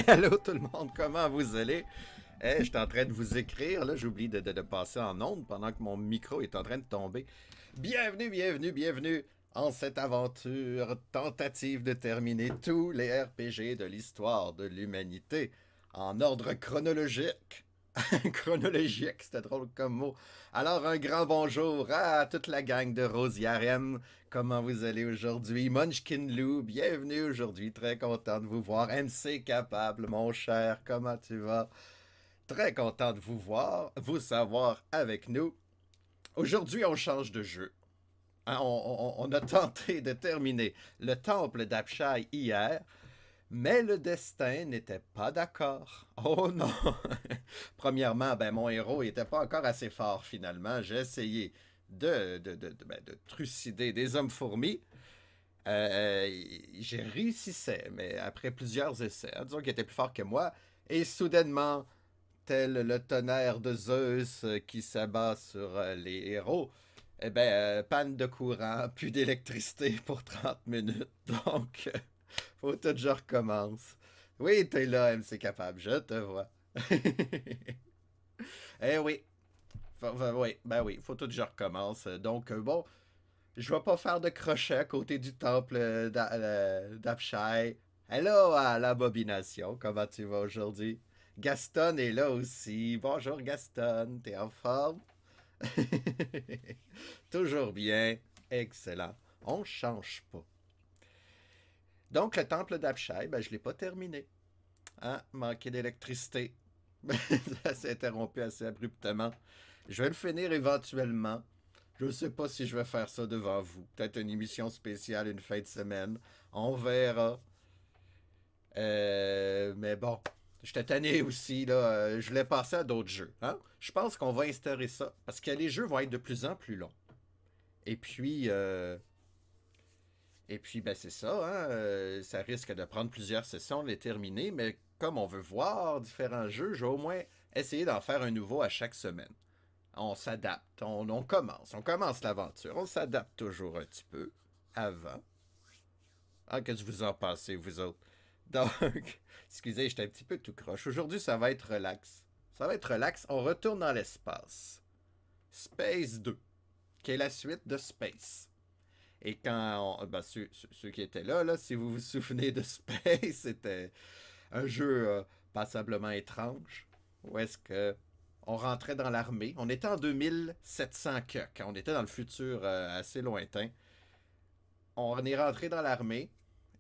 Allô tout le monde, comment vous allez? Je suis en train de vous écrire, là, j'oublie de passer en onde pendant que mon micro est en train de tomber. Bienvenue, bienvenue, bienvenue en cette aventure tentative de terminer tous les RPG de l'histoire de l'humanité en ordre chronologique. Chronologique, c'était drôle comme mot. Alors, un grand bonjour à toute la gang de Rosiarem. Comment vous allez aujourd'hui? Munchkin Lou, bienvenue aujourd'hui. Très content de vous voir. MC Capable, mon cher, comment tu vas? Très content de vous voir, vous savoir avec nous. Aujourd'hui, on change de jeu. Hein, on a tenté de terminer le temple d'Apshai hier, mais le destin n'était pas d'accord. Oh non! Premièrement, ben, mon héros n'était pas encore assez fort finalement. J'ai essayé de trucider des hommes fourmis. J'ai réussissais, mais après plusieurs essais, hein, disons qu'il était plus fort que moi. Et soudainement, tel le tonnerre de Zeus qui s'abat sur les héros, eh ben, panne de courant, plus d'électricité pour 30 minutes. Donc, faut tout que je recommence. Oui, t'es là, MC Capable, je te vois. Eh oui, oui, ben oui, faut tout que je recommence. Donc, bon, je vais pas faire de crochet à côté du temple d'Apshai. Hello à l'abomination, comment tu vas aujourd'hui? Gaston est là aussi. Bonjour Gaston, t'es en forme? Toujours bien, excellent. On change pas. Donc le temple d'Apshai, ben, je l'ai pas terminé. Hein? Manqué d'électricité. Ça s'est interrompu assez abruptement. Je vais le finir éventuellement. Je ne sais pas si je vais faire ça devant vous. Peut-être une émission spéciale une fin de semaine. On verra. Mais bon, j'étais tanné aussi. Là. Je l'ai passé à d'autres jeux. Hein? Je pense qu'on va instaurer ça. Parce que les jeux vont être de plus en plus longs. Et puis, ben c'est ça. Hein? Ça risque de prendre plusieurs sessions de les terminer. Mais comme on veut voir différents jeux, je vais au moins essayer d'en faire un nouveau à chaque semaine. On s'adapte, on commence. On commence l'aventure. On s'adapte toujours un petit peu avant. Ah, que je vous en passez, vous autres. Donc, excusez, j'étais un petit peu tout croche. Aujourd'hui, ça va être relax. Ça va être relax. On retourne dans l'espace. Space 2, qui est la suite de Space. Et quand ben, ceux qui étaient là, si vous vous souvenez de Space, c'était un jeu passablement étrange. Où est-ce que on rentrait dans l'armée? On était en 2700 quand on était dans le futur assez lointain. On est rentré dans l'armée.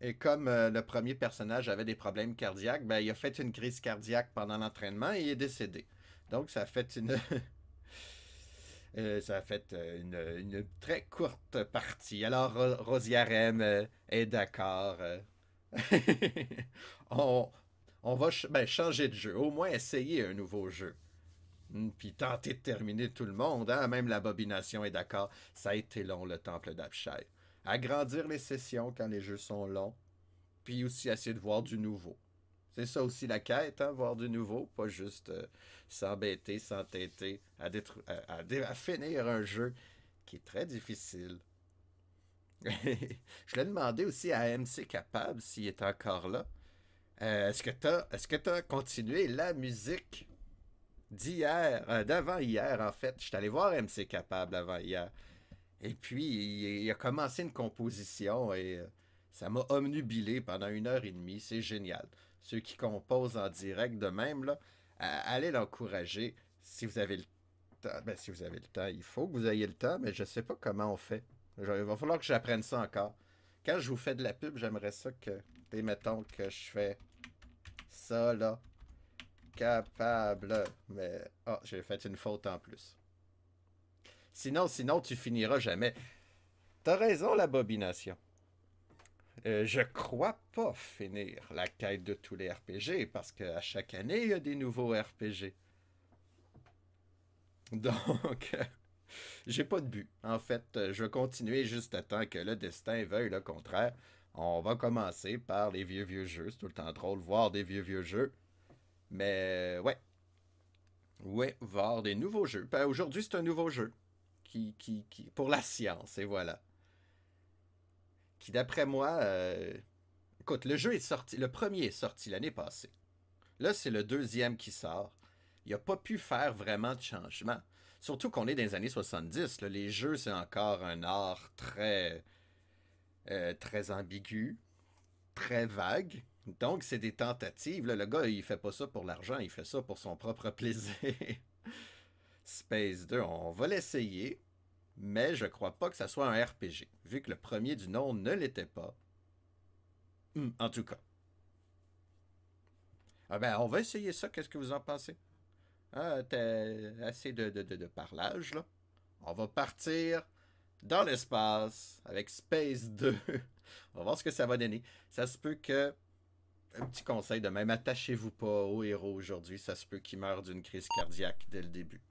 Et comme le premier personnage avait des problèmes cardiaques, ben, il a fait une crise cardiaque pendant l'entraînement et il est décédé. Donc, ça a fait une, ça a fait une très courte partie. Alors, Rosiarem est d'accord. on, on va ben, changer de jeu. Au moins, essayer un nouveau jeu. Puis tenter de terminer tout le monde. Hein? Même l'abomination est d'accord. Ça a été long, le temple d'Apshai. Agrandir les sessions quand les jeux sont longs. Puis aussi essayer de voir du nouveau. C'est ça aussi la quête, hein, voir du nouveau, pas juste s'embêter, s'entêter à finir un jeu qui est très difficile. Je l'ai demandé aussi à MC Capable s'il est encore là. Est-ce que t'as continué la musique d'hier, d'avant hier en fait? Je suis allé voir MC Capable avant hier. Et puis, il a commencé une composition et ça m'a omnubilé pendant 1 heure et demie. C'est génial. Ceux qui composent en direct de même, là, allez l'encourager si vous avez le temps. Ben, si vous avez le temps, il faut que vous ayez le temps, mais je ne sais pas comment on fait. Il va falloir que j'apprenne ça encore. Quand je vous fais de la pub, j'aimerais ça que, mettons que je fais ça, là, capable. Mais, oh, j'ai fait une faute en plus. Sinon, tu finiras jamais. T'as raison, l'abomination. Je crois pas finir la quête de tous les RPG parce qu'à chaque année, il y a des nouveaux RPG. Donc, j'ai pas de but. En fait, je vais continuer juste à temps que le destin veuille le contraire. On va commencer par les vieux jeux. C'est tout le temps drôle de voir des vieux jeux. Mais ouais, ouais, voir des nouveaux jeux. Ben, aujourd'hui, c'est un nouveau jeu pour la science, et voilà. Qui, d'après moi, écoute, le jeu est sorti, le premier est sorti l'année passée. Là, c'est le deuxième qui sort. Il n'a pas pu faire vraiment de changement. Surtout qu'on est dans les années 70. Là, les jeux, c'est encore un art très ambigu, très vague. Donc, c'est des tentatives. Là, le gars, il fait pas ça pour l'argent, il fait ça pour son propre plaisir. Space 2, on va l'essayer, mais je crois pas que ça soit un RPG, vu que le premier du nom ne l'était pas. En tout cas. Ah ben, on va essayer ça, qu'est-ce que vous en pensez? Ah, t'as assez de parlage, là. On va partir dans l'espace avec Space 2. On va voir ce que ça va donner. Ça se peut que... Un petit conseil de même, attachez-vous pas au héros aujourd'hui. Ça se peut qu'il meure d'une crise cardiaque dès le début.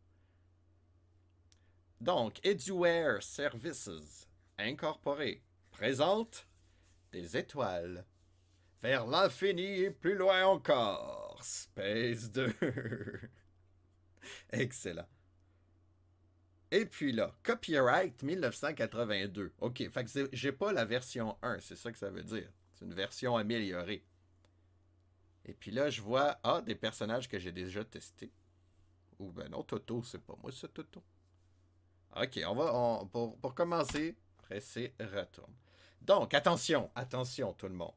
Donc, Eduware Services Incorporé présente des étoiles. Vers l'infini et plus loin encore. Space 2. Excellent. Et puis là, Copyright 1982. OK, fait que j'ai pas la version 1, c'est ça que ça veut dire. C'est une version améliorée. Et puis là, je vois, des personnages que j'ai déjà testés. Ou ben non, Toto, c'est pas moi, c'est Toto. OK, pour commencer, presser retourne. Donc, attention tout le monde.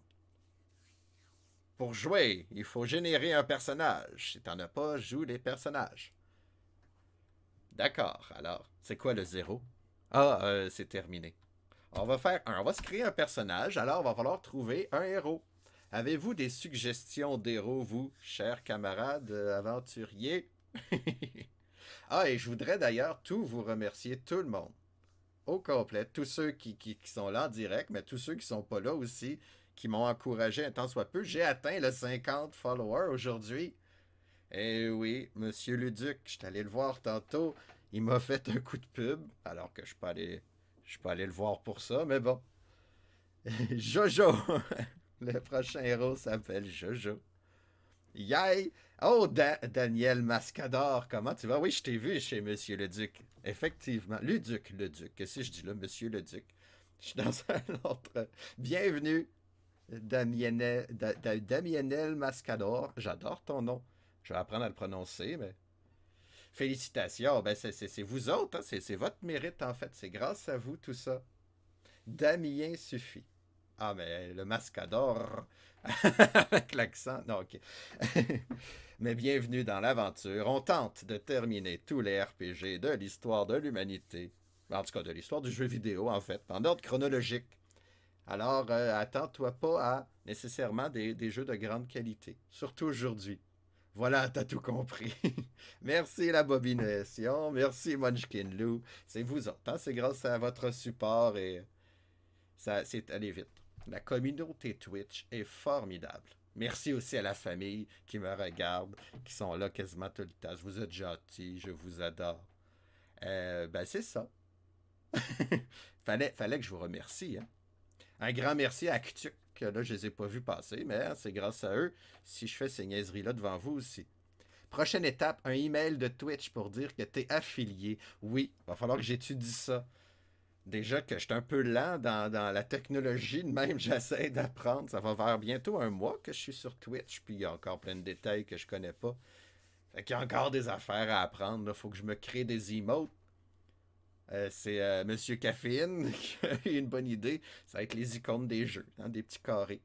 Pour jouer, il faut générer un personnage. Si t'en as pas, joue les personnages. D'accord, alors, c'est quoi le 0? C'est terminé. On va se créer un personnage, alors il va falloir trouver un héros. Avez-vous des suggestions d'héros, vous, chers camarades aventuriers? Et je voudrais d'ailleurs vous remercier, tout le monde, au complet, tous ceux qui sont là en direct, mais tous ceux qui sont pas là aussi, qui m'ont encouragé un tant soit peu. J'ai atteint le 50 followers aujourd'hui. Eh oui, Monsieur Luduc, je suis allé le voir tantôt. Il m'a fait un coup de pub, alors que je suis pas allé le voir pour ça, mais bon. Jojo! Le prochain héros s'appelle Jojo. Yay! Oh, Daniel Mascador, comment tu vas? Oui, je t'ai vu chez Monsieur Leduc. Effectivement. Luduc. Qu'est-ce que je dis là, Monsieur Leduc? Je suis dans un autre... Bienvenue, Damienel Mascador. J'adore ton nom. Je vais apprendre à le prononcer, mais... Félicitations. Ben, c'est vous autres, hein? C'est votre mérite, en fait. C'est grâce à vous, tout ça. Damien suffit. Ah, mais le Mascador... avec l'accent. Non, ok. Mais bienvenue dans l'aventure. On tente de terminer tous les RPG de l'histoire de l'humanité. En tout cas, de l'histoire du jeu vidéo, en fait, en ordre chronologique. Alors, attends-toi pas à nécessairement des jeux de grande qualité. Surtout aujourd'hui. Voilà, t'as tout compris. Merci la bobination. Merci Munchkin Lou. C'est vous autres. Hein? C'est grâce à votre support et ça, c'est allé vite. La communauté Twitch est formidable. Merci aussi à la famille qui me regarde, qui sont là quasiment tout le temps. Vous êtes gentils, je vous adore. Ben c'est ça. fallait que je vous remercie. Hein. Un grand merci à Ktuk, que là je les ai pas vus passer, mais hein, c'est grâce à eux si je fais ces niaiseries-là devant vous aussi. Prochaine étape, un email de Twitch pour dire que tu es affilié. Oui, va falloir que j'étudie ça. Déjà que je suis un peu lent dans la technologie, de même j'essaie d'apprendre. Ça va faire bientôt un mois que je suis sur Twitch, puis il y a encore plein de détails que je connais pas. Fait qu'il y a encore des affaires à apprendre. Il faut que je me crée des emotes. C'est Monsieur Caféine qui a eu une bonne idée. Ça va être les icônes des jeux, hein, des petits carrés.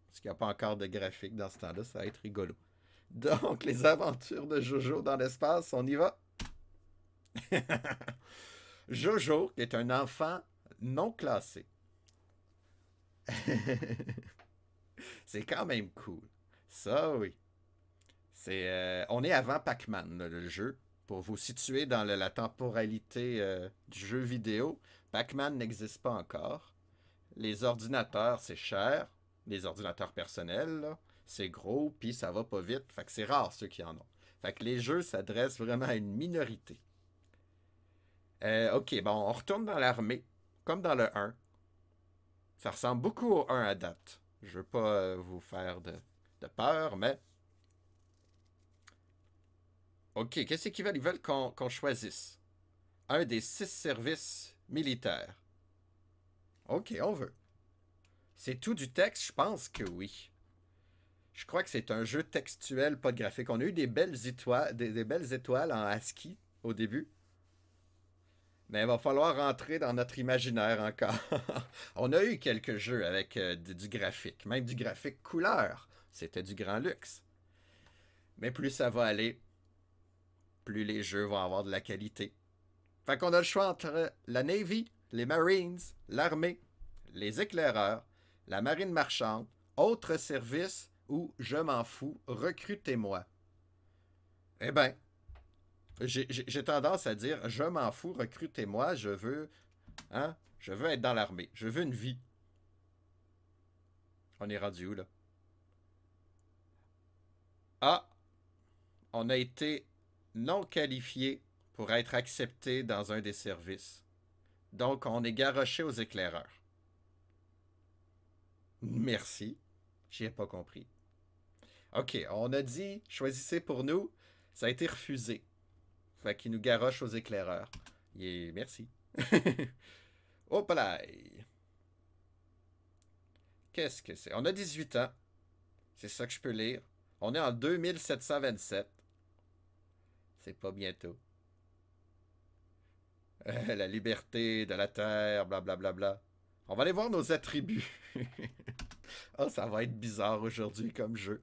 Parce qu'il n'y a pas encore de graphique dans ce temps-là, ça va être rigolo. Donc, les aventures de Jojo dans l'espace, on y va. Jojo est un enfant non classé. C'est quand même cool. Ça, oui. On est avant Pac-Man, là, le jeu. Pour vous situer dans la temporalité du jeu vidéo, Pac-Man n'existe pas encore. Les ordinateurs, c'est cher. Les ordinateurs personnels, là, c'est gros, puis ça va pas vite. Fait que c'est rare ceux qui en ont. Fait que les jeux s'adressent vraiment à une minorité. Ok, bon, on retourne dans l'armée, comme dans le 1. Ça ressemble beaucoup au 1 à date. Je veux pas vous faire de peur, mais... Ok, qu'est-ce qu'ils veulent? Ils veulent qu'on choisisse un des 6 services militaires. Ok, on veut. C'est tout du texte? Je pense que oui. Je crois que c'est un jeu textuel, pas de graphique. On a eu des belles étoiles, des belles étoiles en ASCII au début. Mais il va falloir rentrer dans notre imaginaire encore. On a eu quelques jeux avec du graphique, même du graphique couleur. C'était du grand luxe. Mais plus ça va aller, plus les jeux vont avoir de la qualité. Fait qu'on a le choix entre la Navy, les Marines, l'armée, les éclaireurs, la marine marchande, autres services ou je m'en fous, recrutez-moi. Eh ben, j'ai tendance à dire je m'en fous, recrutez-moi, je veux être dans l'armée, je veux une vie. On est rendu où là? Ah, on a été non qualifié pour être accepté dans un des services. Donc, on est garoché aux éclaireurs. Merci. J'y ai pas compris. OK, on a dit choisissez pour nous. Ça a été refusé. Fait qu'il nous garoche aux éclaireurs. Merci. Hop là. Qu'est-ce que c'est? On a 18 ans. C'est ça que je peux lire. On est en 2727. C'est pas bientôt. La liberté de la terre, blablabla. Bla, bla, bla. On va aller voir nos attributs. Oh, ça va être bizarre aujourd'hui comme jeu.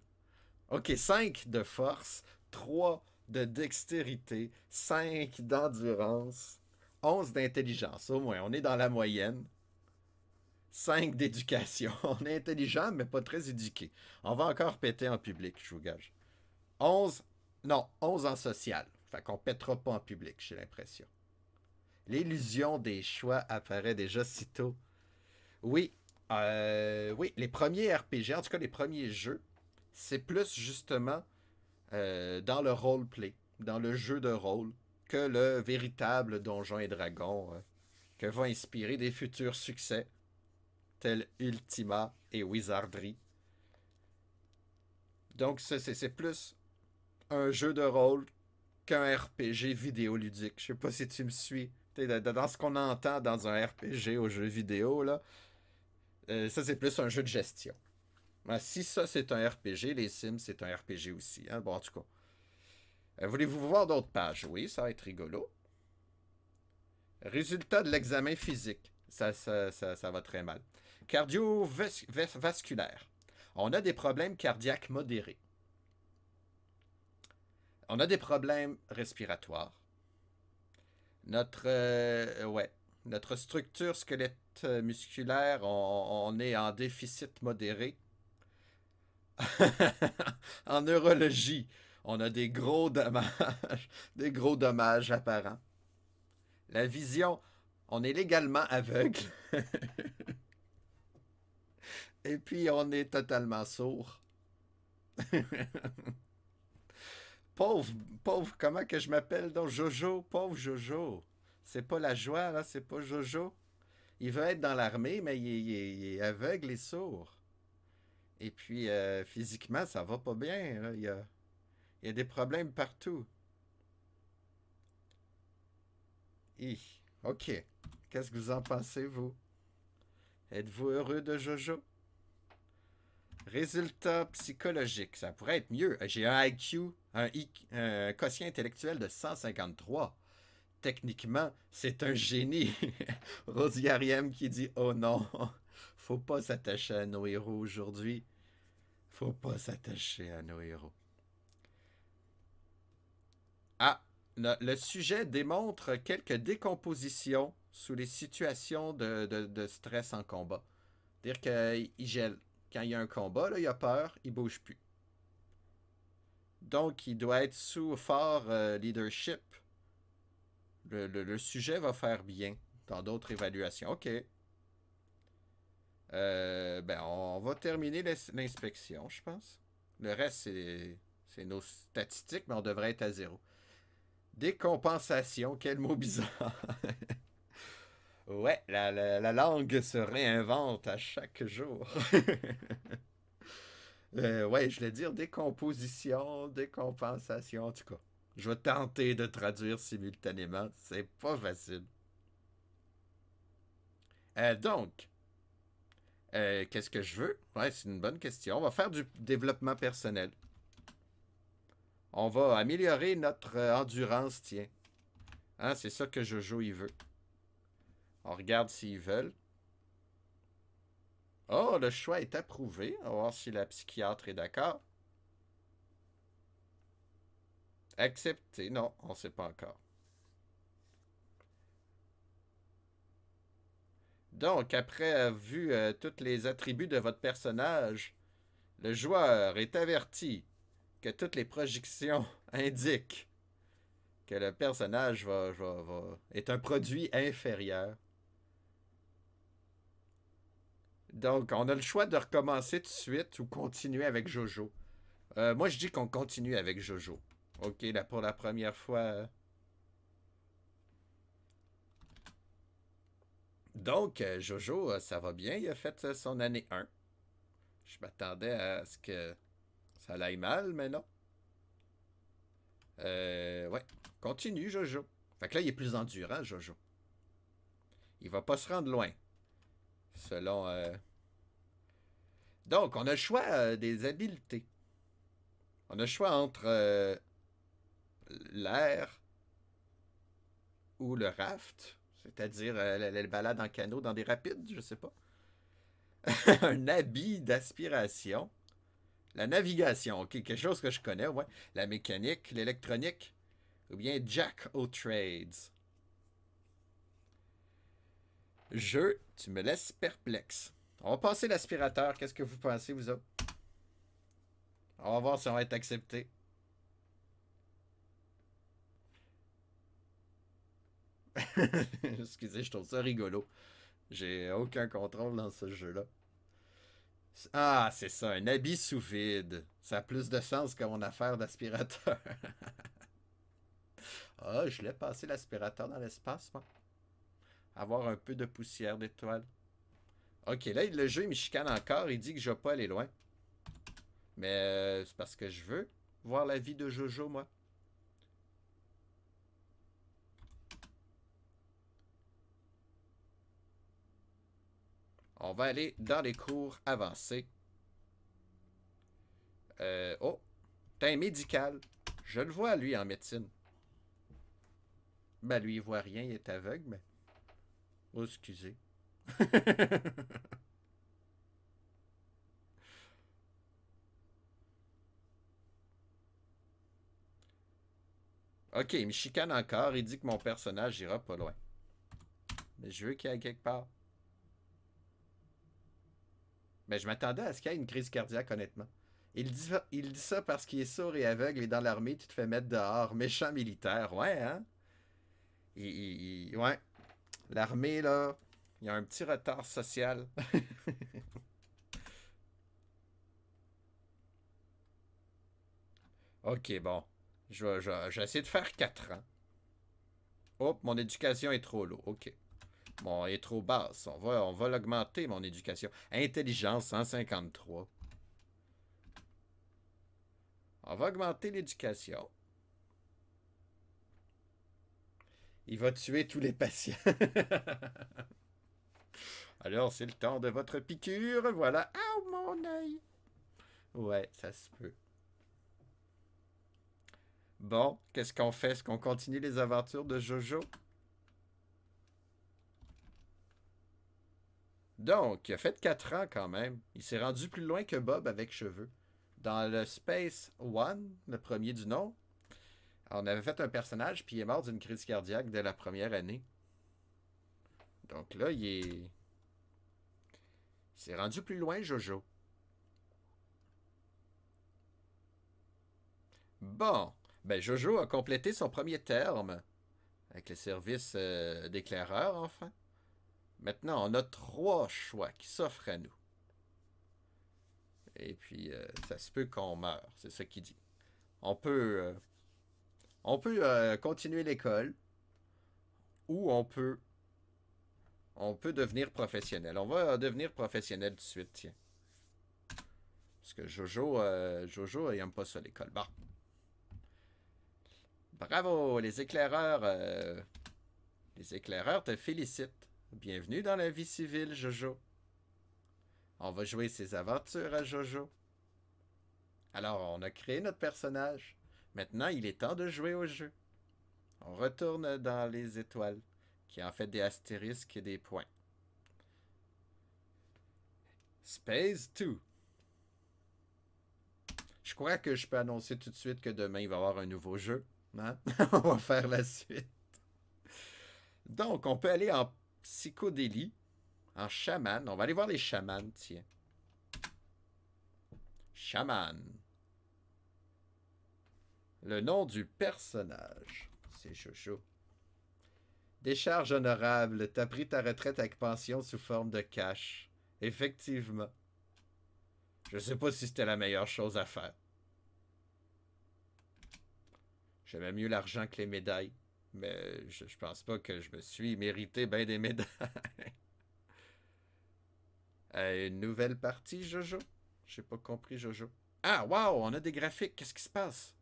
Ok, 5 de force, 3 de dextérité, 5 d'endurance, 11 d'intelligence. Au moins, on est dans la moyenne. 5 d'éducation. On est intelligent, mais pas très éduqué. On va encore péter en public, je vous gage. 11, non, 11 en social. Fait qu'on pètera pas en public, j'ai l'impression. L'illusion des choix apparaît déjà si tôt. Oui, oui, les premiers RPG, en tout cas les premiers jeux, c'est plus justement dans le roleplay, dans le jeu de rôle, que le véritable Donjons et Dragons que va inspirer des futurs succès tels Ultima et Wizardry. Donc c'est plus un jeu de rôle qu'un RPG vidéoludique. Je sais pas si tu me suis. Dans ce qu'on entend dans un RPG au jeu vidéo, là, ça c'est plus un jeu de gestion. Si ça c'est un RPG, les Sims c'est un RPG aussi. Hein? Bon, en tout cas. Voulez-vous voir d'autres pages? Oui, ça va être rigolo. Résultat de l'examen physique. Ça va très mal. Cardiovasculaire. On a des problèmes cardiaques modérés. On a des problèmes respiratoires. Notre structure squelette musculaire, on est en déficit modéré. En neurologie, on a des gros dommages apparents. La vision, on est légalement aveugle. Et puis on est totalement sourd. Pauvre, comment que je m'appelle donc Jojo, pauvre Jojo. C'est pas la joie, là, c'est pas Jojo. Il veut être dans l'armée, mais il est aveugle et sourd. Et puis, physiquement, ça va pas bien. Là. Il y a des problèmes partout. OK. Qu'est-ce que vous en pensez, vous? Êtes-vous heureux de Jojo? Résultat psychologique, ça pourrait être mieux. J'ai un IQ, un quotient intellectuel de 153. Techniquement, c'est un génie. Rosiariem qui dit « Oh non, faut pas s'attacher à nos héros aujourd'hui. Faut pas s'attacher à nos héros. » Ah, le sujet démontre quelques décompositions sous les situations de stress en combat. C'est-à-dire qu'il gèle. Quand il y a un combat, là, il a peur, il bouge plus. Donc, il doit être sous fort leadership. Le sujet va faire bien dans d'autres évaluations. OK. On va terminer l'inspection, je pense. Le reste, c'est nos statistiques, mais on devrait être à 0. Décompensation, quel mot bizarre. Ouais, la langue se réinvente à chaque jour. Ouais, je voulais dire décomposition, décompensation, en tout cas. Je vais tenter de traduire simultanément. C'est pas facile. Donc, Qu'est-ce que je veux? Ouais, c'est une bonne question. On va faire du développement personnel. On va améliorer notre endurance, tiens. Hein, c'est ça que Jojo, il veut. On regarde s'ils veulent. Oh, le choix est approuvé. On va voir si la psychiatre est d'accord. Accepté. Non, on ne sait pas encore. Donc, après avoir vu tous les attributs de votre personnage, le joueur est averti que toutes les projections indiquent que le personnage est un produit inférieur. Donc, on a le choix de recommencer tout de suite ou continuer avec Jojo. Moi, je dis qu'on continue avec Jojo. Ok, là, pour la première fois. Donc, Jojo, ça va bien. Il a fait son année 1. Je m'attendais à ce que ça aille mal, mais non. Ouais. Continue, Jojo. Fait que là, il est plus endurant, Jojo. Il va pas se rendre loin. Selon. Donc, on a le choix des habiletés. On a le choix entre l'air ou le raft, c'est-à-dire la balade en canot dans des rapides, je sais pas. Un habit d'aspiration. La navigation, ok, quelque chose que je connais, ouais. La mécanique, l'électronique, ou bien Jack aux trades. Jeu, tu me laisses perplexe. On va passer l'aspirateur. Qu'est-ce que vous pensez, vous autres? On va voir si on va être accepté. Excusez, je trouve ça rigolo. J'ai aucun contrôle dans ce jeu-là. Ah, c'est ça, un habit sous vide. Ça a plus de sens que mon affaire d'aspirateur. Ah, je l'ai passé l'aspirateur dans l'espace, moi. Avoir un peu de poussière d'étoiles. Ok, là, le jeu, il me chicane encore. Il dit que je vais pas aller loin. Mais c'est parce que je veux voir la vie de Jojo, moi. On va aller dans les cours avancés. Oh, t'as un médical. Je le vois, lui, en médecine. Ben, lui, il voit rien, il est aveugle, mais... Oh, excusez. Ok, il me chicane encore. Il dit que mon personnage ira pas loin. Mais je veux qu'il aille quelque part. Mais je m'attendais à ce qu'il y ait une crise cardiaque, honnêtement. Il dit ça parce qu'il est sourd et aveugle et dans l'armée, tu te fais mettre dehors. Méchant militaire, ouais, hein? Ouais. L'armée, là, il y a un petit retard social. Ok, bon. Je vais essayer de faire 4 ans. Hop, mon éducation est trop low. Ok. Bon, elle est trop basse. On va l'augmenter, mon éducation. Intelligence, 153. On va augmenter l'éducation. Il va tuer tous les patients. Alors, c'est le temps de votre piqûre. Voilà. Ah, mon œil. Ouais, ça se peut. Bon, qu'est-ce qu'on fait? Est-ce qu'on continue les aventures de Jojo? Donc, il a fait 4 ans quand même. Il s'est rendu plus loin que Bob avec cheveux. Dans le Space One, le premier du nom, on avait fait un personnage, puis il est mort d'une crise cardiaque dès la première année. Donc là, il s'est rendu plus loin, Jojo. Bon, ben Jojo a complété son premier terme avec le service d'éclaireur, enfin. Maintenant, on a 3 choix qui s'offrent à nous. Et puis, ça se peut qu'on meure, c'est ça qu'il dit. On peut, continuer l'école ou on peut devenir professionnel. On va devenir professionnel tout de suite, tiens. Parce que Jojo, il aime pas ça, l'école. Bon. Bravo, les éclaireurs. Les éclaireurs te félicitent. Bienvenue dans la vie civile, Jojo. On va jouer ses aventures à Jojo. Alors, on a créé notre personnage. Maintenant, il est temps de jouer au jeu. On retourne dans les étoiles, qui en fait des astérisques et des points. Space 2. Je crois que je peux annoncer tout de suite que demain, il va y avoir un nouveau jeu. Hein? On va faire la suite. Donc, on peut aller en psychodélie, en chaman. On va aller voir les chamans, tiens. Chaman. Le nom du personnage, c'est Jojo. Décharge honorable, t'as pris ta retraite avec pension sous forme de cash. Effectivement. Je sais pas si c'était la meilleure chose à faire. J'aimais mieux l'argent que les médailles. Mais je pense pas que je me suis mérité bien des médailles. Une nouvelle partie, Jojo? J'ai pas compris, Jojo. Ah, wow, on a des graphiques. Qu'est-ce qui se passe?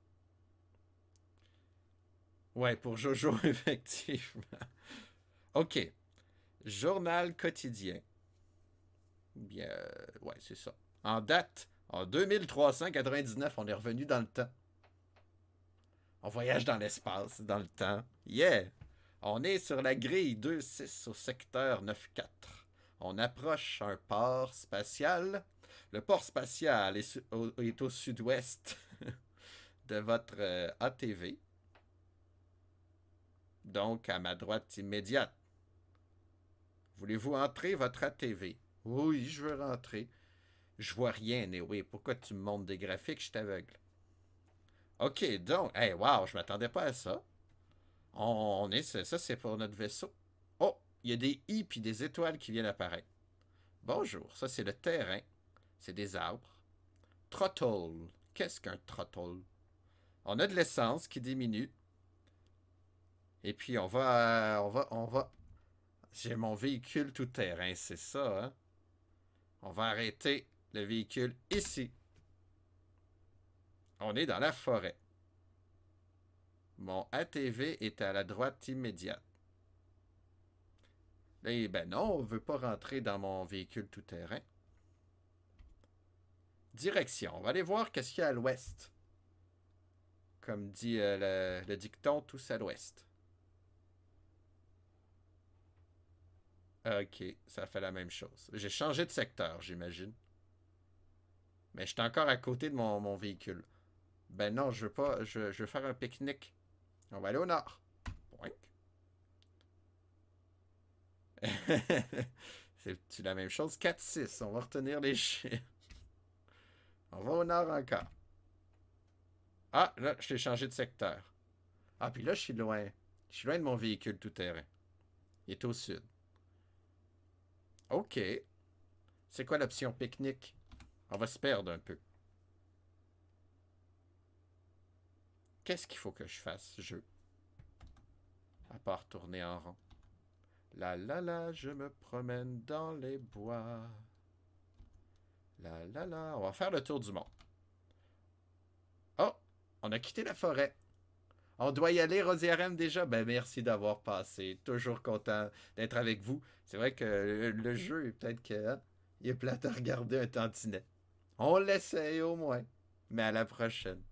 Ouais, pour Jojo, effectivement. OK. Journal quotidien. Bien, ouais, c'est ça. En date, en 2399, on est revenu dans le temps. On voyage dans l'espace, dans le temps. Yeah! On est sur la grille 2-6 au secteur 9-4. On approche un port spatial. Le port spatial est au sud-ouest de votre ATV. Donc, à ma droite immédiate. Voulez-vous entrer votre ATV? Oui, je veux rentrer. Je vois rien, oui. Pourquoi tu me montres des graphiques? Je suis aveugle. OK, donc, hey, wow, je m'attendais pas à ça. Ça, c'est pour notre vaisseau. Oh, il y a des i puis des étoiles qui viennent apparaître. Bonjour, ça c'est le terrain. C'est des arbres. Throttle. Qu'est-ce qu'un throttle? On a de l'essence qui diminue. Et puis on va. J'ai mon véhicule tout terrain, c'est ça, hein? On va arrêter le véhicule ici. On est dans la forêt. Mon ATV est à la droite immédiate. Eh ben non, on ne veut pas rentrer dans mon véhicule tout-terrain. Direction. On va aller voir qu'est-ce qu'il y a à l'ouest. Comme dit le dicton, tous à l'ouest. OK, ça fait la même chose. J'ai changé de secteur, j'imagine. Mais je suis encore à côté de mon véhicule. Ben non, je veux pas. Je veux faire un pique-nique. On va aller au nord. Point. C'est la même chose. 4-6. On va retenir les chiffres. On va au nord encore. Ah, là, je t'ai changé de secteur. Ah, puis là, je suis loin. Je suis loin de mon véhicule tout-terrain. Il est au sud. OK. C'est quoi l'option pique-nique? On va se perdre un peu. Qu'est-ce qu'il faut que je fasse, jeu? À part tourner en rond. La la la, je me promène dans les bois. La la la, on va faire le tour du monde. Oh, on a quitté la forêt. On doit y aller, Rosiarem, déjà? Ben, merci d'avoir passé. Toujours content d'être avec vous. C'est vrai que le jeu, peut-être que hein, il est plate à regarder un tantinet. On l'essaye au moins. Mais à la prochaine.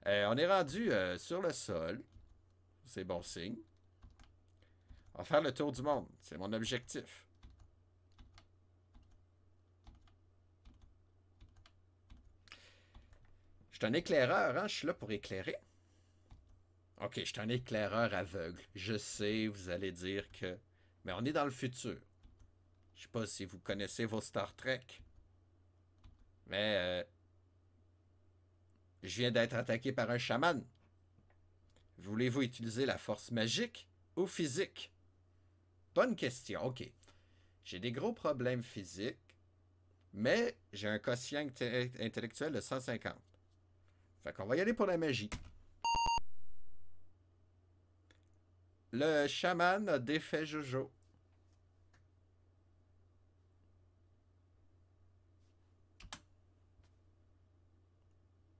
On est rendu sur le sol. C'est bon signe. On va faire le tour du monde. C'est mon objectif. Je suis un éclaireur, hein? Je suis là pour éclairer. OK, je suis un éclaireur aveugle. Je sais, vous allez dire que... Mais on est dans le futur. Je sais pas si vous connaissez vos Star Trek. Mais... je viens d'être attaqué par un chaman. Voulez-vous utiliser la force magique ou physique? Bonne question. OK. J'ai des gros problèmes physiques, mais j'ai un quotient intellectuel de 150. Fait qu'on va y aller pour la magie. Le chaman a défait Jojo.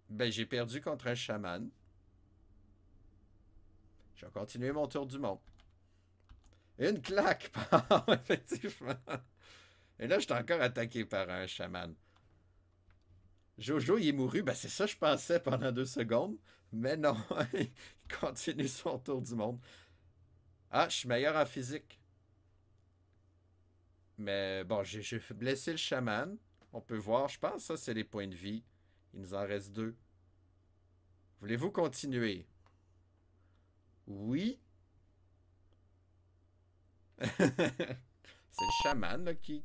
Ben, j'ai perdu contre un chaman. Je vais continuer mon tour du monde. Une claque! Effectivement. Et là, je suis encore attaqué par un chaman. Jojo, il est mouru. Ben, c'est ça que je pensais pendant 2 secondes. Mais non, il continue son tour du monde. Ah, je suis meilleur en physique. Mais bon, j'ai blessé le chaman. On peut voir, je pense, ça, c'est les points de vie. Il nous en reste 2. Voulez-vous continuer? Oui. C'est le chaman là, qui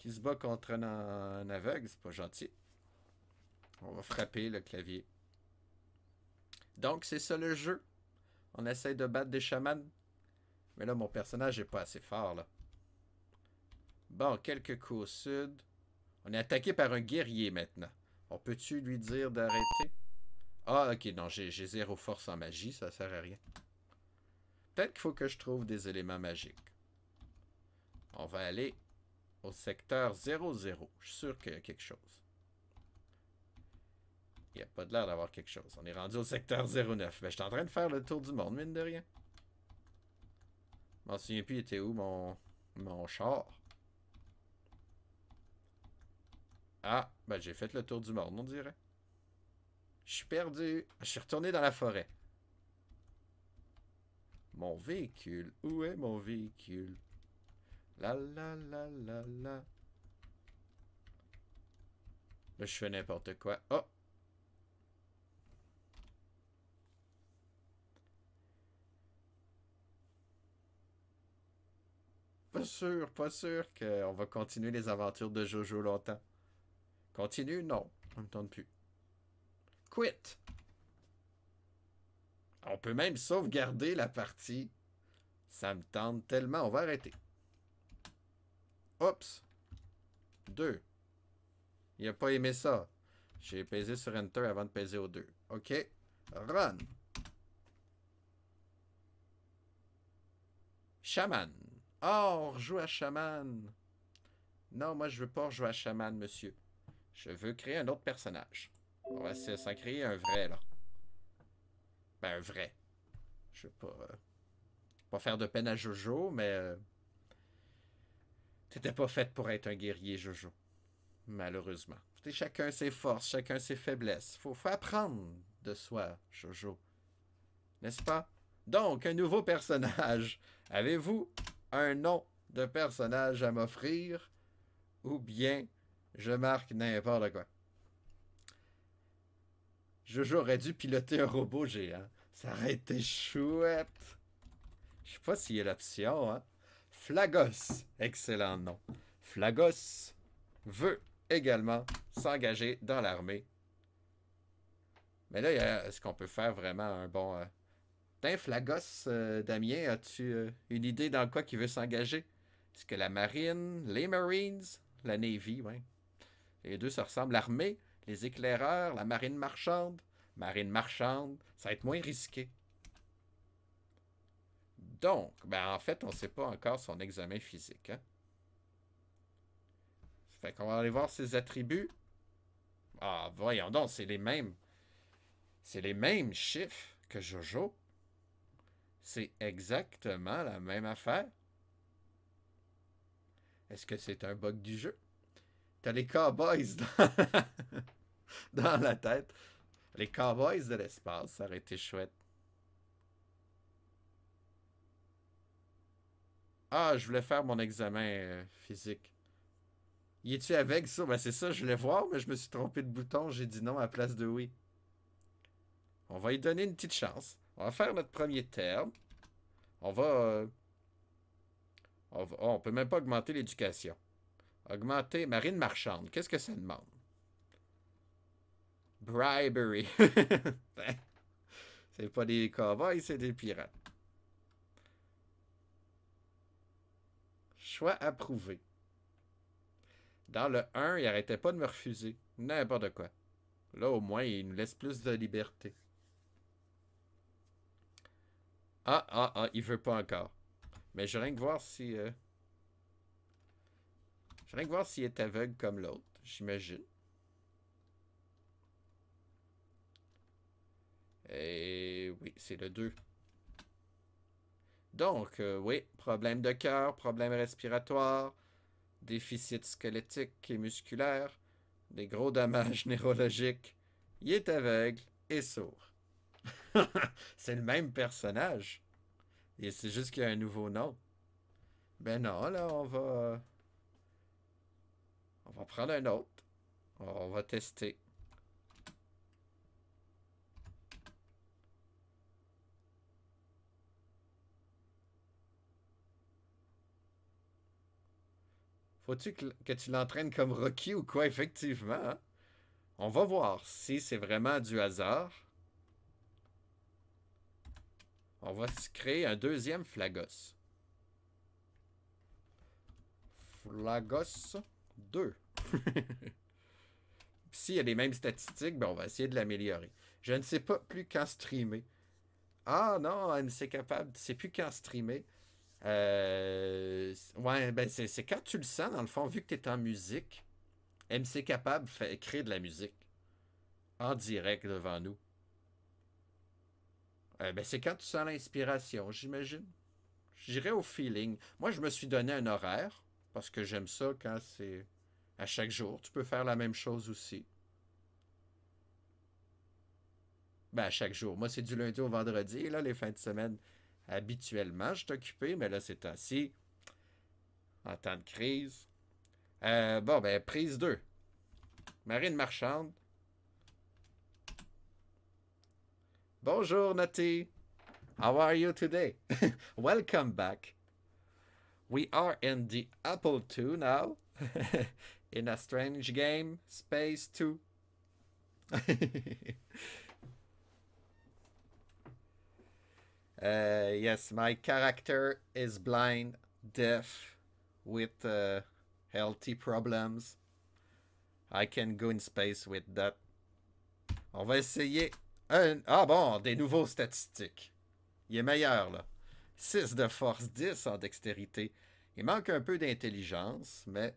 se bat contre un aveugle. C'est pas gentil. On va frapper le clavier. Donc, c'est ça le jeu. On essaye de battre des chamans. Mais là, mon personnage est pas assez fort, là. Bon, quelques coups au sud. On est attaqué par un guerrier, maintenant. On peut-tu lui dire d'arrêter? Ah, ok, non, j'ai 0 force en magie, ça sert à rien. Peut-être qu'il faut que je trouve des éléments magiques. On va aller au secteur 00. Je suis sûr qu'il y a quelque chose. Il n'y a pas de l'air d'avoir quelque chose. On est rendu au secteur 09. Ben, je suis en train de faire le tour du monde, mine de rien. Je m'en souviens plus, il était où mon char? Ah, ben j'ai fait le tour du monde, on dirait. Je suis perdu. Je suis retourné dans la forêt. Mon véhicule. Où est mon véhicule? La la la la la. Là, je fais n'importe quoi. Oh! Pas sûr qu'on va continuer les aventures de Jojo longtemps. Continue? Non. Ça me tente plus. Quit! On peut même sauvegarder la partie. Ça me tente tellement. On va arrêter. Oups! 2. Il a pas aimé ça. J'ai pesé sur Enter avant de peser au 2. OK. Run! Shaman. Oh, on rejoue à Shaman. Non, moi, je veux pas rejouer à Shaman, monsieur. Je veux créer un autre personnage. On va s'en créer un vrai, là. Ben, un vrai. Je veux pas faire de peine à Jojo, mais t'étais pas faite pour être un guerrier, Jojo. Malheureusement. Chacun ses forces, chacun ses faiblesses. Faut apprendre de soi, Jojo. N'est-ce pas? Donc, un nouveau personnage. Avez-vous un nom de personnage à m'offrir? Ou bien je marque n'importe quoi? Jojo aurait dû piloter un robot géant. Ça aurait été chouette. Je sais pas s'il y a l'option, hein. Flagos. Excellent nom. Flagos veut également s'engager dans l'armée. Mais là, est-ce qu'on peut faire vraiment un bon... Tiens, Flagos, Damien, as-tu une idée dans quoi qu'il veut s'engager? Est-ce que la marine, les Marines, la Navy, ouais. Les deux se ressemblent. L'armée, les éclaireurs, la marine marchande. Marine marchande, ça va être moins risqué. Donc, ben en fait, on ne sait pas encore son examen physique. Hein? Fait qu'on va aller voir ses attributs. Ah, voyons donc, c'est les mêmes. C'est les mêmes chiffres que Jojo. C'est exactement la même affaire. Est-ce que c'est un bug du jeu? T'as les cowboys dans la tête. Les cowboys de l'espace, ça aurait été chouette. Ah, je voulais faire mon examen physique. Y es-tu avec ça? Ben c'est ça, je voulais voir, mais je me suis trompé de bouton. J'ai dit non à la place de oui. On va lui donner une petite chance. On va faire notre premier terme. On va... on peut même pas augmenter l'éducation. Augmenter marine marchande. Qu'est-ce que ça demande? Bribery. C'est pas des cowboys, c'est des pirates. Choix approuvé. Dans le 1, il arrêtait pas de me refuser. N'importe quoi. Là, au moins, il nous laisse plus de liberté. Il veut pas encore. Mais je rien que voir si... je rien que voir s'il est aveugle comme l'autre, j'imagine. Et oui, c'est le 2. Donc, oui, problème de cœur, problème respiratoire, déficit squelettique et musculaire, des gros dommages neurologiques. Il est aveugle et sourd. C'est le même personnage. Et c'est juste qu'il y a un nouveau nom. Ben non, là, on va prendre un autre. On va tester. Faut-tu que tu l'entraînes comme Rocky ou quoi, effectivement, hein? On va voir si c'est vraiment du hasard. On va se créer un deuxième Flagos. Flagos 2. S'il y a les mêmes statistiques, ben on va essayer de l'améliorer. Je ne sais pas plus quand streamer. Ah non, MC Capable, tu sais plus quand streamer. Ouais, ben c'est quand tu le sens, dans le fond, vu que tu es en musique. MC Capable fait écrire de la musique en direct devant nous. Ben c'est quand tu sens l'inspiration, j'imagine. J'irai au feeling. Moi, je me suis donné un horaire parce que j'aime ça quand c'est à chaque jour. Tu peux faire la même chose aussi. Ben, à chaque jour. Moi, c'est du lundi au vendredi. Et là, les fins de semaine, habituellement, je suis occupé, mais là, c'est ainsi. En temps de crise. Bon, ben, prise 2. Marine marchande. Bonjour, Natty. How are you today? Welcome back. We are in the Apple II now. In a strange game, Space 2. Yes, my character is blind, deaf, with healthy problems. I can go in space with that. On va essayer un... Ah bon, des nouveaux statistiques. Il est meilleur, là. 6 de force, 10 en dextérité. Il manque un peu d'intelligence, mais...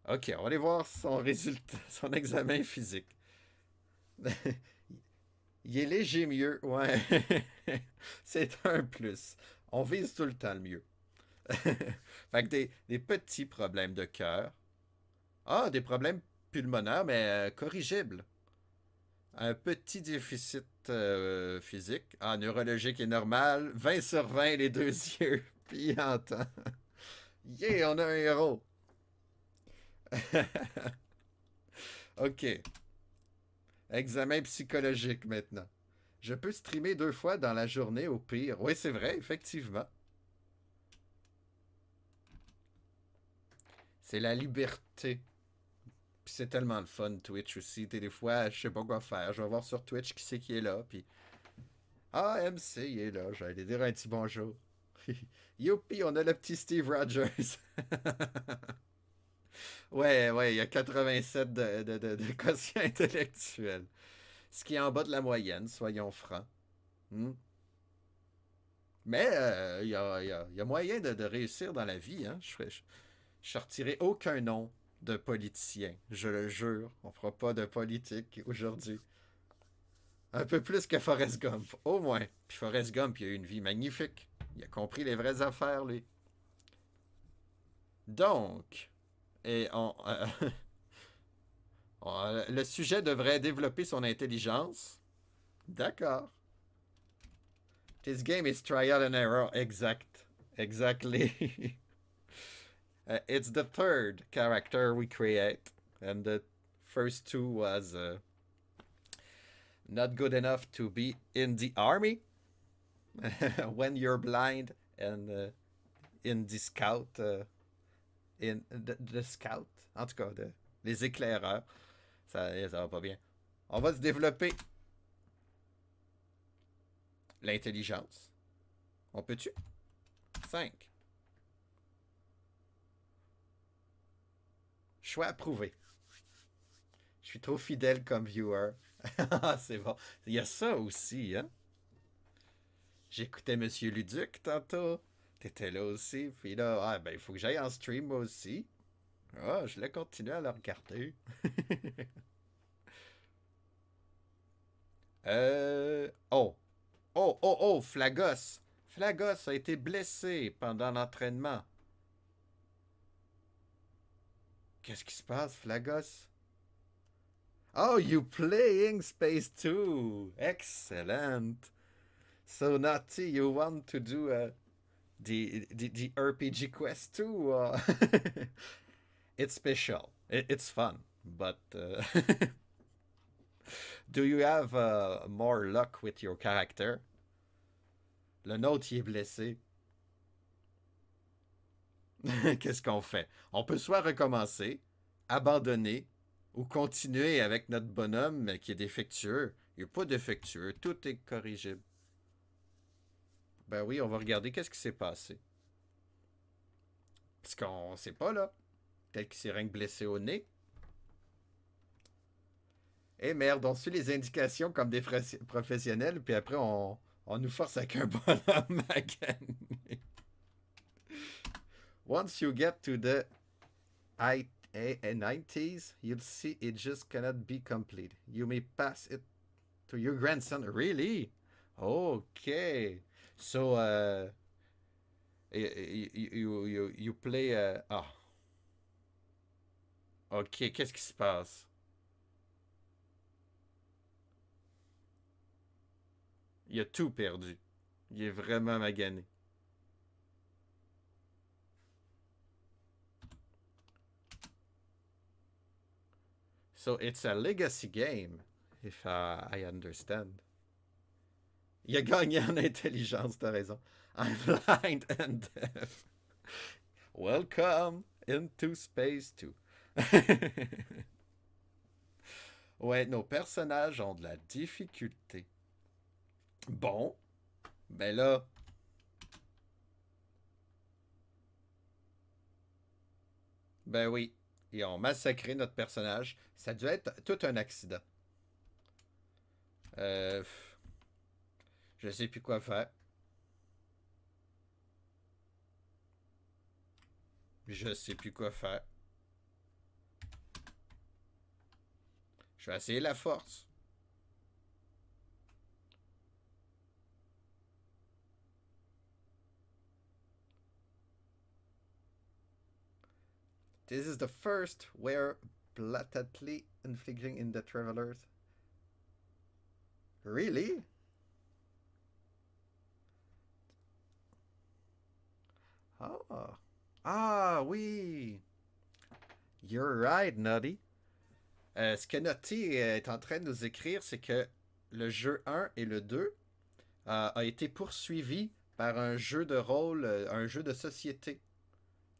Ok, on va aller voir son résultat, son examen physique. Il est léger mieux, ouais. C'est un plus. On vise tout le temps le mieux. Fait que des petits problèmes de cœur. Ah, des problèmes pulmonaires, mais corrigibles. Un petit déficit physique. Ah, neurologique et normal. 20 sur 20, les deux yeux. Puis il entend. Yeah, on a un héros. Ok. Examen psychologique maintenant. Je peux streamer 2 fois dans la journée au pire. Oui, c'est vrai, effectivement. C'est la liberté. Puis c'est tellement le fun, Twitch aussi. Des fois, je sais pas quoi faire. Je vais voir sur Twitch qui c'est qui est là. Puis, ah, MC, il est là. Je vais aller dire un petit bonjour. Youpi, on a le petit Steve Rogers. Ouais, ouais, il y a 87 de quotient intellectuel. Ce qui est en bas de la moyenne, soyons francs. Hmm. Mais il y a moyen de réussir dans la vie. Hein? Je sortirai aucun nom de politicien. Je le jure. On fera pas de politique aujourd'hui. Un peu plus que Forrest Gump, au moins. Puis Forrest Gump, il a eu une vie magnifique. Il a compris les vraies affaires, lui. Donc, et le sujet devrait développer son intelligence. D'accord. This game is trial and error. Exact. Exactly. It's the third character we create. And the first two was not good enough to be in the army. When you're blind and in the scout. In the scout. En tout cas, les éclaireurs. Ça va pas bien. On va se développer l'intelligence. On peut-tu? 5. Choix approuvé. Je suis trop fidèle comme viewer. C'est bon. Il y a ça aussi, hein? J'écoutais Monsieur Luduc tantôt. T'étais là aussi. Puis là, ah, ben, il faut que j'aille en stream moi aussi. Ah, je l'ai continué à le regarder. Oh. Oh, oh, oh, Flagos. Flagos a été blessé pendant l'entraînement. Qu'est-ce qui se passe, Flagos? Oh, you playing Space 2. Excellent. So, Naughty, you want to do the RPG quest too? It's special. It's fun. But do you have more luck with your character? Le nôtre, il est blessé. Qu'est-ce qu'on fait? On peut soit recommencer, abandonner, ou continuer avec notre bonhomme qui est défectueux. Il n'est pas défectueux, tout est corrigible. Ben oui, on va regarder qu'est-ce qui s'est passé. Parce qu'on sait pas, là. Peut-être qu'il s'est rien que blessé au nez. Eh merde, on suit les indications comme des professionnels, puis après on nous force avec un bonhomme à gagner. Once you get to the 90s, you'll see it just cannot be complete. You may pass it to your grandson. Really? Okay. So, you play. Ah. Ok, qu'est-ce qui se passe? Il a tout perdu. Il est vraiment magané. So it's a legacy game, if I understand. Il a gagné en intelligence, t'as raison. I'm blind and deaf. Welcome into space 2. Ouais, nos personnages ont de la difficulté. Bon, ben là, ben oui, ils ont massacré notre personnage. Ça a dû être tout un accident. Euh, je sais plus quoi faire. Je sais plus quoi faire. Je vais essayer la force. This is the first where blatantly inflicting in the travelers. Really? Oh. Ah oui. You're right, Nutty. Ce que Nutty est en train de nous écrire, c'est que le jeu 1 et le 2 a été poursuivi par un jeu de rôle, un jeu de société.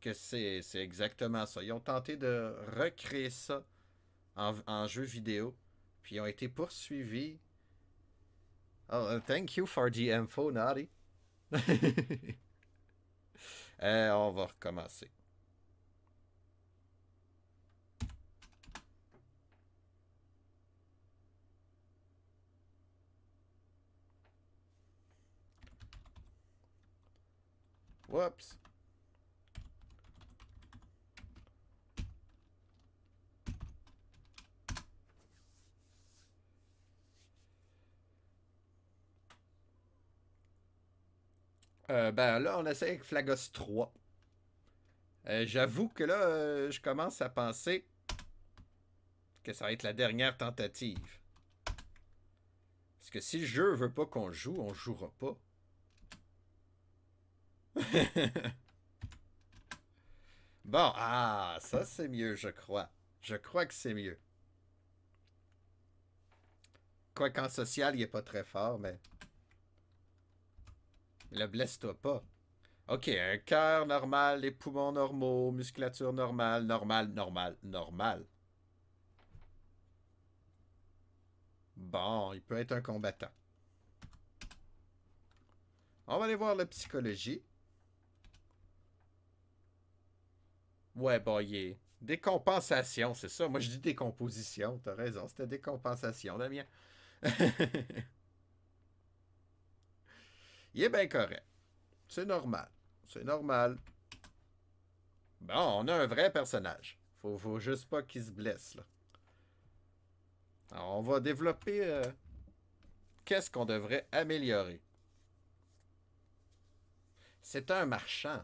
Que c'est exactement ça. Ils ont tenté de recréer ça en jeu vidéo. Puis ils ont été poursuivis. Oh, thank you for the info, Naughty. On va recommencer. Whoops. Ben là, on essaie avec Flagos 3. J'avoue que là, je commence à penser que ça va être la dernière tentative. Parce que si le jeu veut pas qu'on joue, on jouera pas. Bon, ah, ça c'est mieux, je crois. Je crois que c'est mieux. Quoi qu'en social, il est pas très fort, mais... Le blesse-toi pas. Ok, un cœur normal, les poumons normaux, musculature normale, normal, normal, normal. Bon, il peut être un combattant. On va aller voir la psychologie. Ouais, bon, il est... Décompensation, c'est ça. Moi, je dis décomposition. T'as raison, c'était décompensation, Damien. Il est bien correct. C'est normal. C'est normal. Bon, on a un vrai personnage. Faut juste pas qu'il se blesse, là. Alors, on va développer... qu'est-ce qu'on devrait améliorer? C'est un marchand.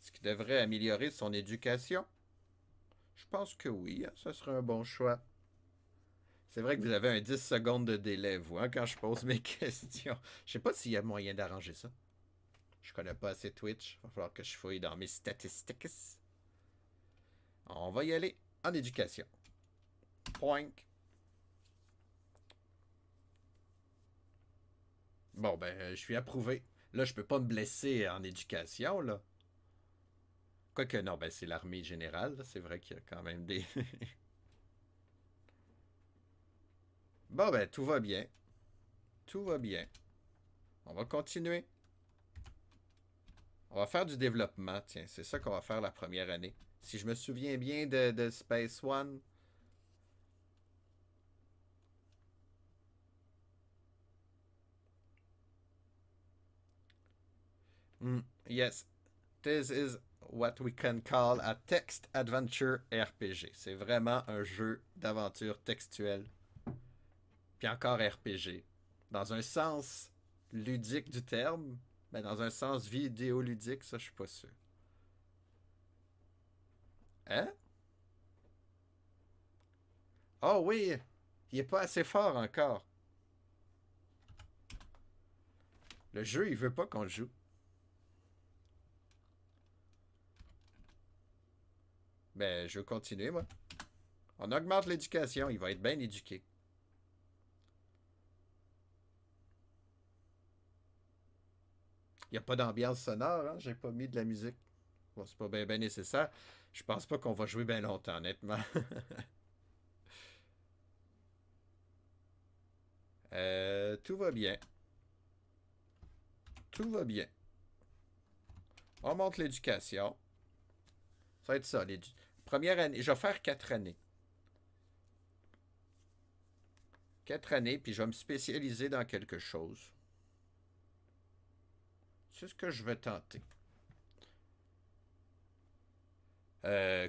Est-ce qu'il devrait améliorer son éducation? Je pense que oui, hein, ça serait un bon choix. C'est vrai que vous avez un 10 secondes de délai, vous, hein, quand je pose mes questions. Je sais pas s'il y a moyen d'arranger ça. Je connais pas assez Twitch. Il va falloir que je fouille dans mes statistiques. On va y aller en éducation. Point. Bon, ben, je suis approuvé. Là, je peux pas me blesser en éducation, là. Quoique, non, ben, c'est l'armée générale. C'est vrai qu'il y a quand même des... Bon, ben, tout va bien. Tout va bien. On va continuer. On va faire du développement, tiens. C'est ça qu'on va faire la première année. Si je me souviens bien de Space One. Yes. This is what we can call a text adventure RPG. C'est vraiment un jeu d'aventure textuelle. Puis encore RPG. Dans un sens ludique du terme, mais dans un sens vidéoludique, ça, je suis pas sûr. Hein? Oh oui! Il est pas assez fort encore. Le jeu, il veut pas qu'on le joue. Ben, je veux continuer, moi. On augmente l'éducation, il va être bien éduqué. Il n'y a pas d'ambiance sonore, hein? J'ai pas mis de la musique. Bon, c'est pas bien nécessaire. Je pense pas qu'on va jouer bien longtemps, honnêtement. Tout va bien. Tout va bien. On monte l'éducation. Ça va être ça. Première année. Je vais faire 4 années. 4 années, puis je vais me spécialiser dans quelque chose. C'est ce que je vais tenter.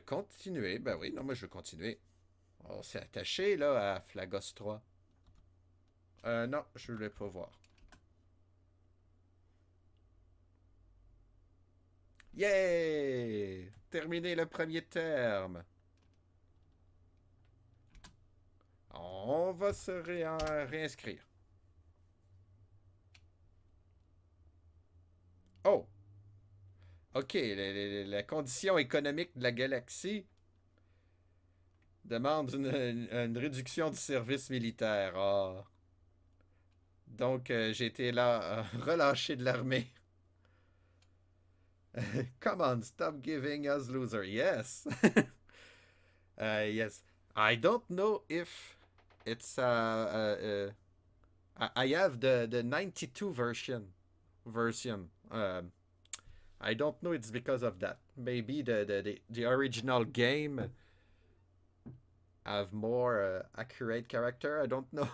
Continuer. Ben oui, non, moi je vais continuer. On s'est attaché là à Flagos 3. Non, je ne voulais pas voir. Yeah! Terminé le premier terme. On va se réinscrire. Oh! OK, la condition économique de la galaxie demande une réduction du service militaire. Ah. Donc, j'ai été là, relâché de l'armée. Come on, stop giving us loser. Yes. Yes. I don't know if it's I have the 92 version. I don't know it's because of that. Maybe the original game have more accurate character. I don't know.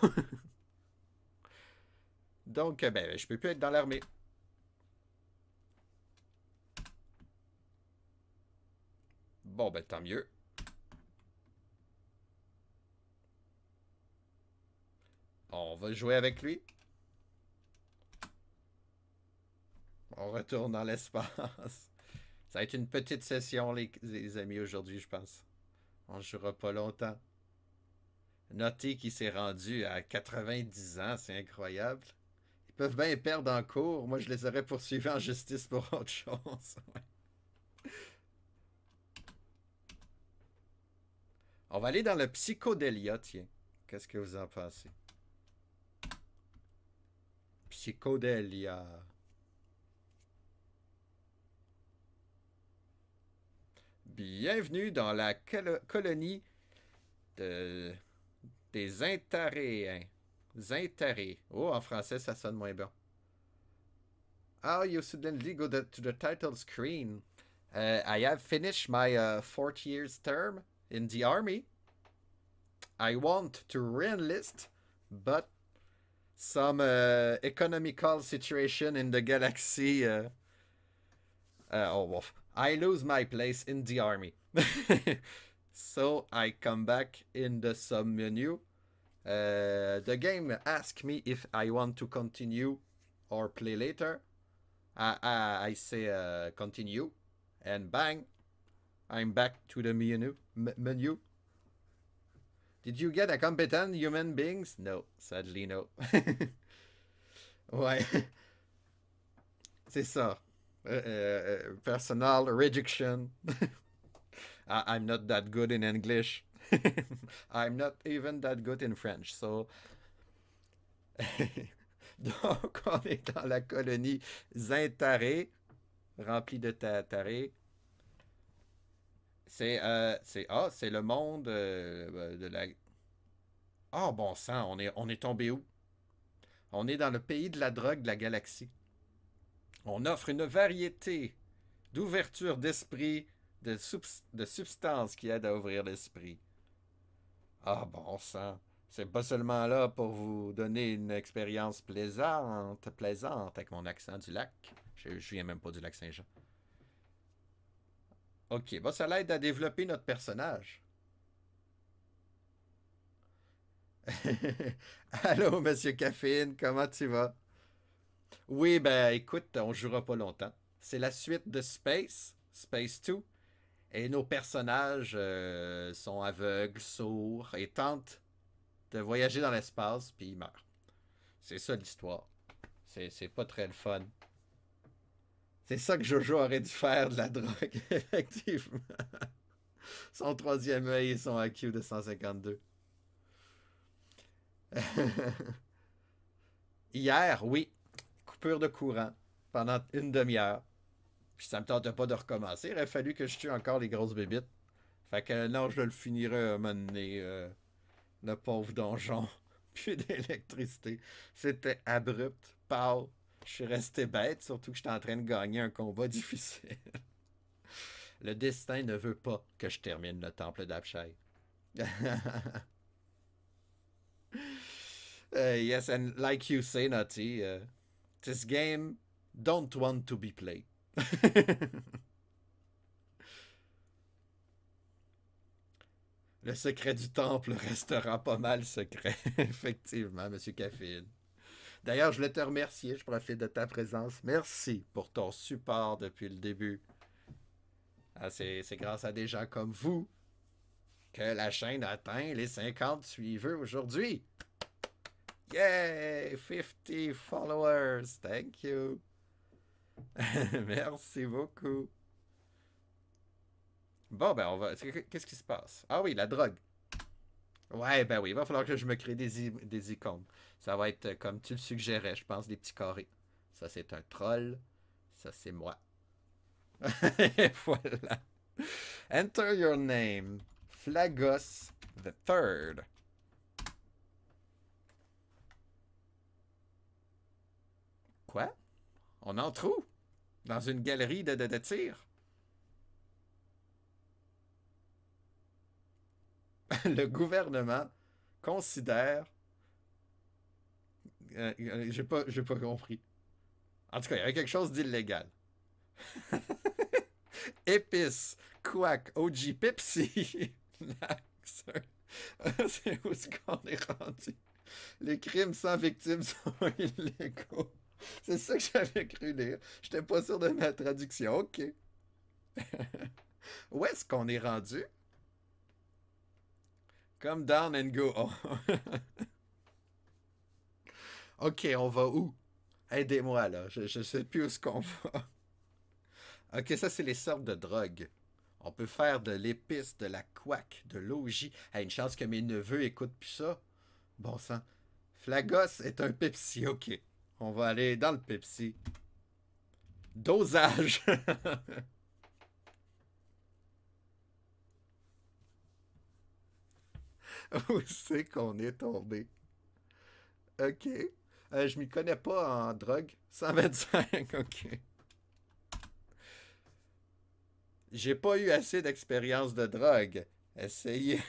Donc, ben, je peux plus être dans l'armée. Bon, ben, tant mieux. On va jouer avec lui. On retourne dans l'espace. Ça va être une petite session, les amis, aujourd'hui, je pense. On ne jouera pas longtemps. Notez qu'il s'est rendu à 90 ans, c'est incroyable. Ils peuvent bien perdre en cours. Moi, je les aurais poursuivis en justice pour autre chose. On va aller dans le psychodélia, tiens. Qu'est-ce que vous en pensez? Psychodélia. Bienvenue dans la colonie des Intaréens. Zintaré. Oh, en français, ça sonne moins bien. Oh, you suddenly go to the title screen. I have finished my 4 years term in the army. I want to re-enlist, but some economical situation in the galaxy. I lose my place in the army. So I come back in the sub menu. The game asks me if I want to continue or play later. I say continue, and bang, I'm back to the menu. Did you get a competent human beings? No, sadly no. Ouais, c'est ça. Personal rejection. I'm not that good in English. I'm not even that good in French. So, donc on est dans la colonie Zintaré, remplie de taré. C'est le monde de la. Oh bon sang, on est tombé où? On est dans le pays de la drogue de la galaxie. On offre une variété d'ouverture d'esprit, de substances qui aident à ouvrir l'esprit. Ah bon sang, c'est pas seulement là pour vous donner une expérience plaisante avec mon accent du lac. Je viens même pas du lac Saint-Jean. Ok, bah ça l'aide à développer notre personnage. Allô, Monsieur Caffeine, comment tu vas? Oui, ben écoute, on jouera pas longtemps. C'est la suite de Space 2, et nos personnages sont aveugles, sourds, et tentent de voyager dans l'espace, puis ils meurent. C'est ça l'histoire. C'est pas très le fun. C'est ça que Jojo aurait dû faire de la drogue, effectivement. Son troisième œil et son IQ de 152. Hier, oui, coupure de courant pendant une demi-heure. Puis ça me tentait pas de recommencer. Il aurait fallu que je tue encore les grosses bébites. Fait que non, je le finirai à un moment donné, le pauvre donjon. Plus d'électricité. C'était abrupt. Pow. Je suis resté bête, surtout que j'étais en train de gagner un combat difficile. Le destin ne veut pas que je termine le temple d'Abshai. Yes, and like you say, Naughty, this game don't want to be played. Le secret du temple restera pas mal secret, effectivement, Monsieur Caffeine. D'ailleurs, je voulais te remercier, je profite de ta présence. Merci pour ton support depuis le début. Ah, c'est grâce à des gens comme vous que la chaîne atteint les 50 suiveurs aujourd'hui. Yay! 50 followers! Thank you! Merci beaucoup. Bon, ben, on va. Qu'est-ce qui se passe? Ah oui, la drogue. Ouais, ben oui, il va falloir que je me crée des icônes. Ça va être comme tu le suggérais, je pense, des petits carrés. Ça, c'est un troll. Ça, c'est moi. Et voilà. Enter your name. Flagos the Third. Quoi? On entre où? Dans une galerie de tir? Le gouvernement considère. J'ai pas compris. En tout cas, il y avait quelque chose d'illégal. Épice, Quack, OG Pepsi. C'est où ce qu'on est rendu? Les crimes sans victime sont illégaux. C'est ça que j'avais cru lire. J'étais pas sûr de ma traduction. OK. Où est-ce qu'on est rendu? Come down and go. Oh. OK, on va où? Aidez-moi, là. Je sais plus où est-ce qu'on va. OK, ça, c'est les sortes de drogues. On peut faire de l'épice, de la quack, de l'OJ. Hey, une chance que mes neveux écoutent plus ça. Bon sang. Flagos est un Pepsi. OK. On va aller dans le Pepsi. Dosage. Où c'est qu'on est tombé? OK. Je m'y connais pas en drogue. 125, OK. J'ai pas eu assez d'expérience de drogue. Essayez.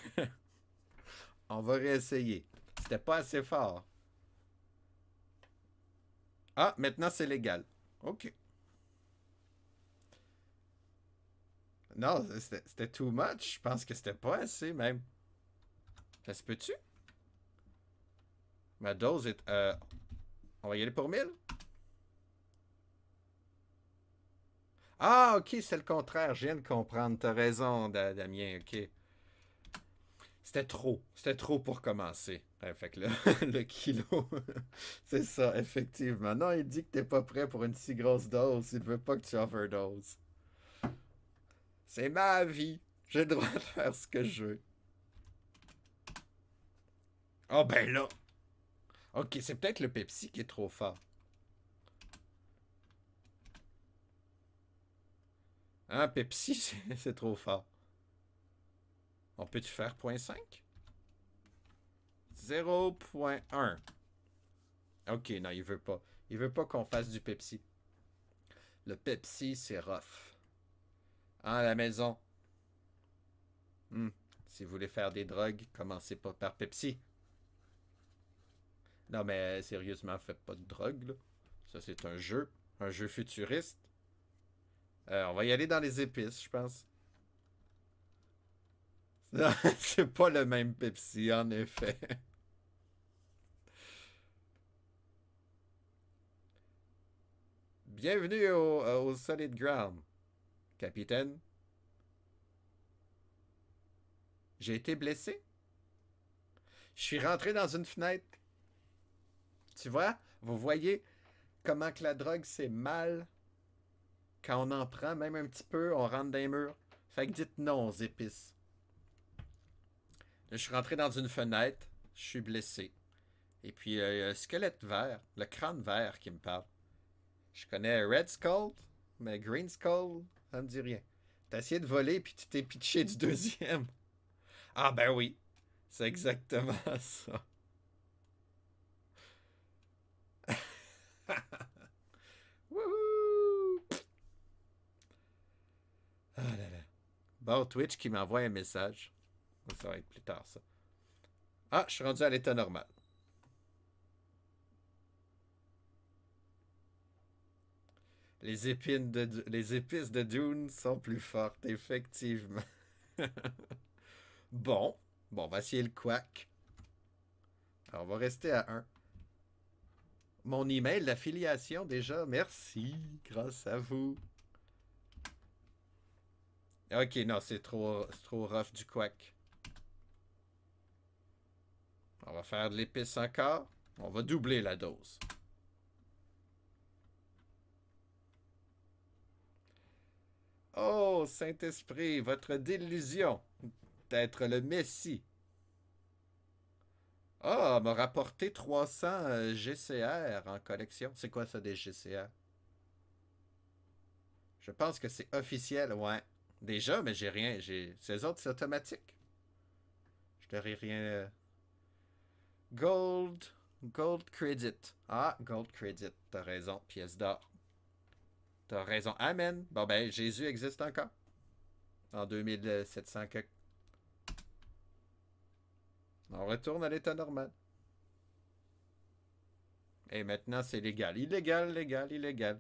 On va réessayer. C'était pas assez fort. Ah, maintenant c'est légal. OK. Non, c'était too much. Je pense que c'était pas assez même. Ça se peut-tu? Ma dose est... on va y aller pour 1000? Ah, ok, c'est le contraire. Je viens de comprendre. T'as raison, Damien. Ok. C'était trop. C'était trop pour commencer. Ouais, fait que là, le kilo, c'est ça, effectivement. Non, il dit que t'es pas prêt pour une si grosse dose. Il veut pas que tu overdoses. C'est ma vie. J'ai le droit de faire ce que je veux. Oh ben là. Ok, c'est peut-être le Pepsi qui est trop fort. Hein, Pepsi, c'est trop fort. On peut-tu faire 0.5? 0.1. Ok, non, il veut pas. Il veut pas qu'on fasse du Pepsi. Le Pepsi, c'est rough. Hein, à la maison. Hmm. Si vous voulez faire des drogues, commencez pas par Pepsi. Non, mais sérieusement, faites pas de drogue, là. Ça, c'est un jeu. Un jeu futuriste. On va y aller dans les épices, je pense. Non, c'est pas le même Pepsi, en effet. Bienvenue au Solid Ground, capitaine. J'ai été blessé. Je suis rentré dans une fenêtre. Tu vois? Vous voyez comment que la drogue, c'est mal quand on en prend, même un petit peu, on rentre dans les murs. Fait que dites non aux épices. Je suis rentré dans une fenêtre, je suis blessé. Et puis, il y a le squelette vert, le crâne vert qui me parle. Je connais Red Skull, mais Green Skull, ça me dit rien. T'as essayé de voler, puis tu t'es pitché du deuxième. Ah ben oui, c'est exactement ça. Wouhou! Ah là là. Bon, Twitch qui m'envoie un message. Ça va être plus tard, ça. Ah, je suis rendu à l'état normal. Les épices de Dune sont plus fortes, effectivement. Bon, on va essayer le quack. Alors, on va rester à 1. Mon email d'affiliation déjà, merci, grâce à vous. Ok, non, c'est trop rough du quack. On va faire de l'épice encore. On va doubler la dose. Oh, Saint-Esprit, votre délusion d'être le Messie. Ah, m'a rapporté 300 GCR en collection. C'est quoi ça des GCR? Je pense que c'est officiel, ouais. Déjà, mais j'ai rien. Ces autres, c'est automatique. Je n'aurai rien. Gold. Gold credit. Ah, gold credit. T'as raison. Pièce d'or. T'as raison. Amen. Bon, ben, Jésus existe encore. En 2700. On retourne à l'état normal. Et maintenant, c'est légal. Illégal, légal, illégal.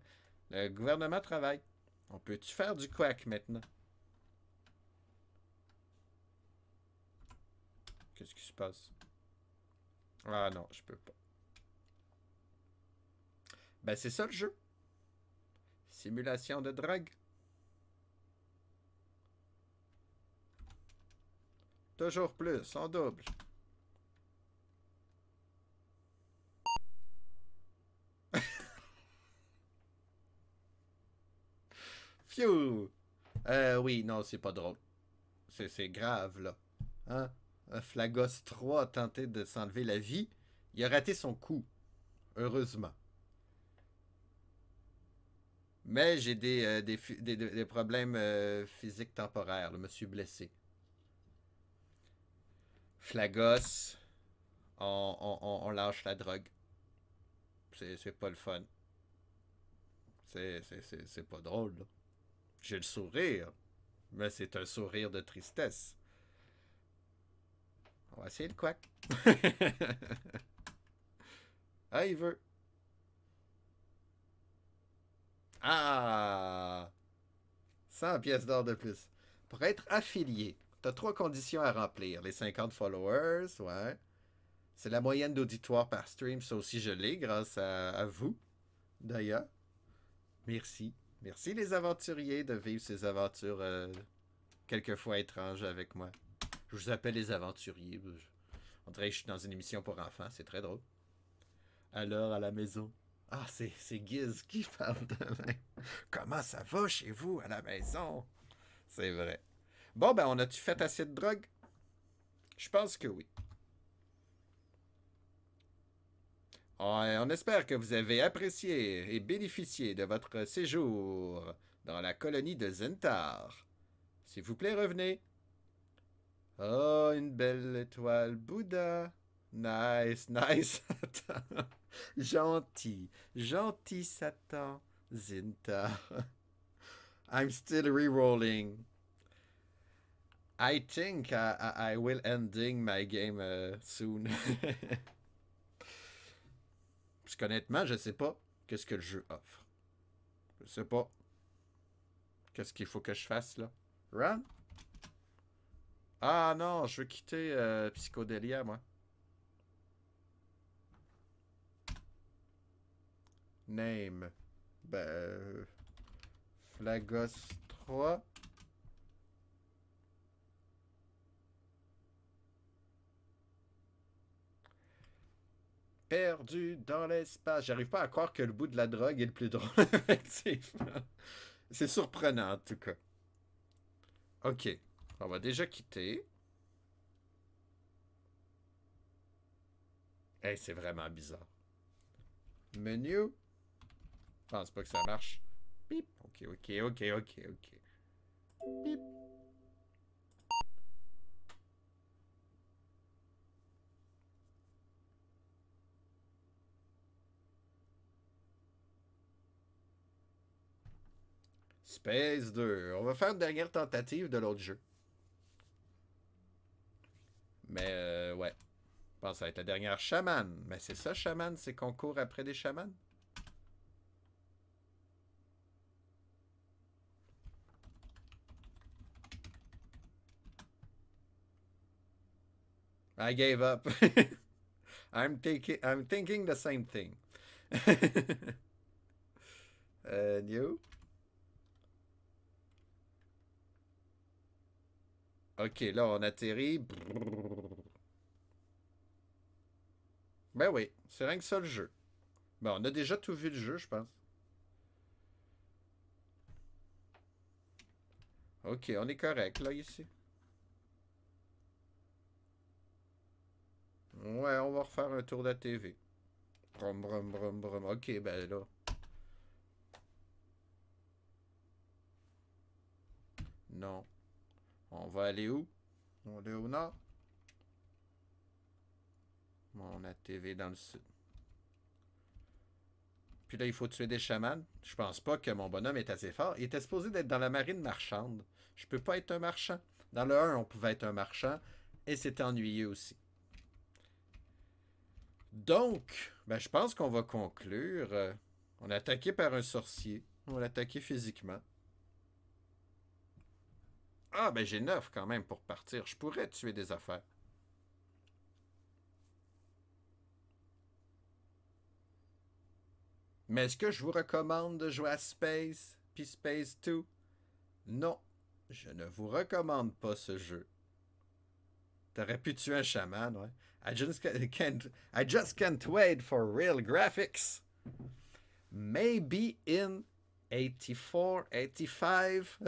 Le gouvernement travaille. On peut-tu faire du quack maintenant? Qu'est-ce qui se passe? Ah non, je peux pas. Ben, c'est ça le jeu. Simulation de drogue. Toujours plus, en double. Phew! Oui, non, c'est pas drôle. C'est grave, là. Hein? Un Flagos 3 a tenté de s'enlever la vie. Il a raté son coup. Heureusement. Mais j'ai des problèmes physiques temporaires. Je me suis blessé. Flagos, on lâche la drogue. C'est pas le fun. C'est pas drôle, là. J'ai le sourire, mais c'est un sourire de tristesse. On va essayer le quack. Ah, il veut. Ah! 100 pièces d'or de plus. Pour être affilié, t'as 3 conditions à remplir. Les 50 followers, ouais. C'est la moyenne d'auditoire par stream. Ça aussi, je l'ai grâce à vous, d'ailleurs. Merci. Merci les aventuriers de vivre ces aventures quelquefois étranges avec moi. Je vous appelle les aventuriers. On dirait que je suis dans une émission pour enfants. C'est très drôle. Alors, à la maison. Ah, c'est Giz qui parle de même. Comment ça va chez vous à la maison? C'est vrai. Bon, ben, on a-tu fait assez de drogue? Je pense que oui. On espère que vous avez apprécié et bénéficié de votre séjour dans la colonie de Zentar. S'il vous plaît, revenez. Oh, une belle étoile Bouddha. Nice, nice, Satan. Gentil, gentil Satan. Zentar. I'm still re-rolling. I think I will ending my game soon. Parce qu'honnêtement, je sais pas qu'est-ce que le jeu offre. Je sais pas. Qu'est-ce qu'il faut que je fasse là? Run? Ah non, je veux quitter Psychodélia, moi. Name. Ben. Flagos 3. Perdu dans l'espace. J'arrive pas à croire que le bout de la drogue est le plus drôle, effectivement. C'est surprenant, en tout cas. Ok. On va déjà quitter. Hey, c'est vraiment bizarre. Menu. Je pense pas que ça marche. Bip. Ok, ok, ok, ok, ok. Bip. Space 2. On va faire une dernière tentative de l'autre jeu. Mais ouais. Je pense que ça va être la dernière chaman. Mais c'est ça, chaman? C'est qu'on court après des chamans? I gave up. I'm thinking the same thing. New? Ok, là, on atterrit. Ben oui, c'est rien que ça le jeu. Ben, on a déjà tout vu le jeu, je pense. Ok, on est correct, là, ici. Ouais, on va refaire un tour de la TV. Brum, brum, brum, brum. Ok, ben là. Non. On va aller où? On va aller au nord? On a TV dans le sud. Puis là, il faut tuer des chamans. Je pense pas que mon bonhomme est assez fort. Il était supposé d'être dans la marine marchande. Je peux pas être un marchand. Dans le 1, on pouvait être un marchand. Et c'était ennuyeux aussi. Donc, ben, je pense qu'on va conclure. On est attaqué par un sorcier. On l'a attaqué physiquement. Ah, ben j'ai 9 quand même pour partir. Je pourrais tuer des affaires. Mais est-ce que je vous recommande de jouer à Space, puis Space 2? Non, je ne vous recommande pas ce jeu. T'aurais pu tuer un chaman, ouais. I just can't wait for real graphics. Maybe in 84, 85.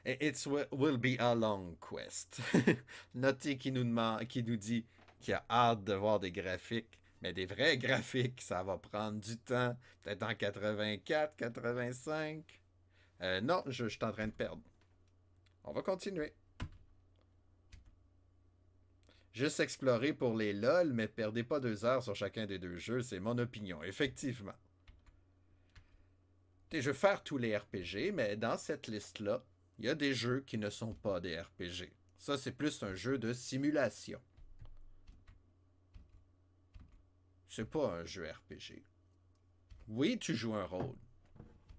It will be a long quest. Notez qui nous dit qu'il a hâte de voir des graphiques. Mais des vrais graphiques, ça va prendre du temps. Peut-être en 84, 85. Non, je suis en train de perdre. On va continuer. Juste explorer pour les LOL, mais perdez pas 2 heures sur chacun des deux jeux, c'est mon opinion, effectivement. Je veux faire tous les RPG, mais dans cette liste-là, il y a des jeux qui ne sont pas des RPG. Ça, c'est plus un jeu de simulation. C'est pas un jeu RPG. Oui, tu joues un rôle.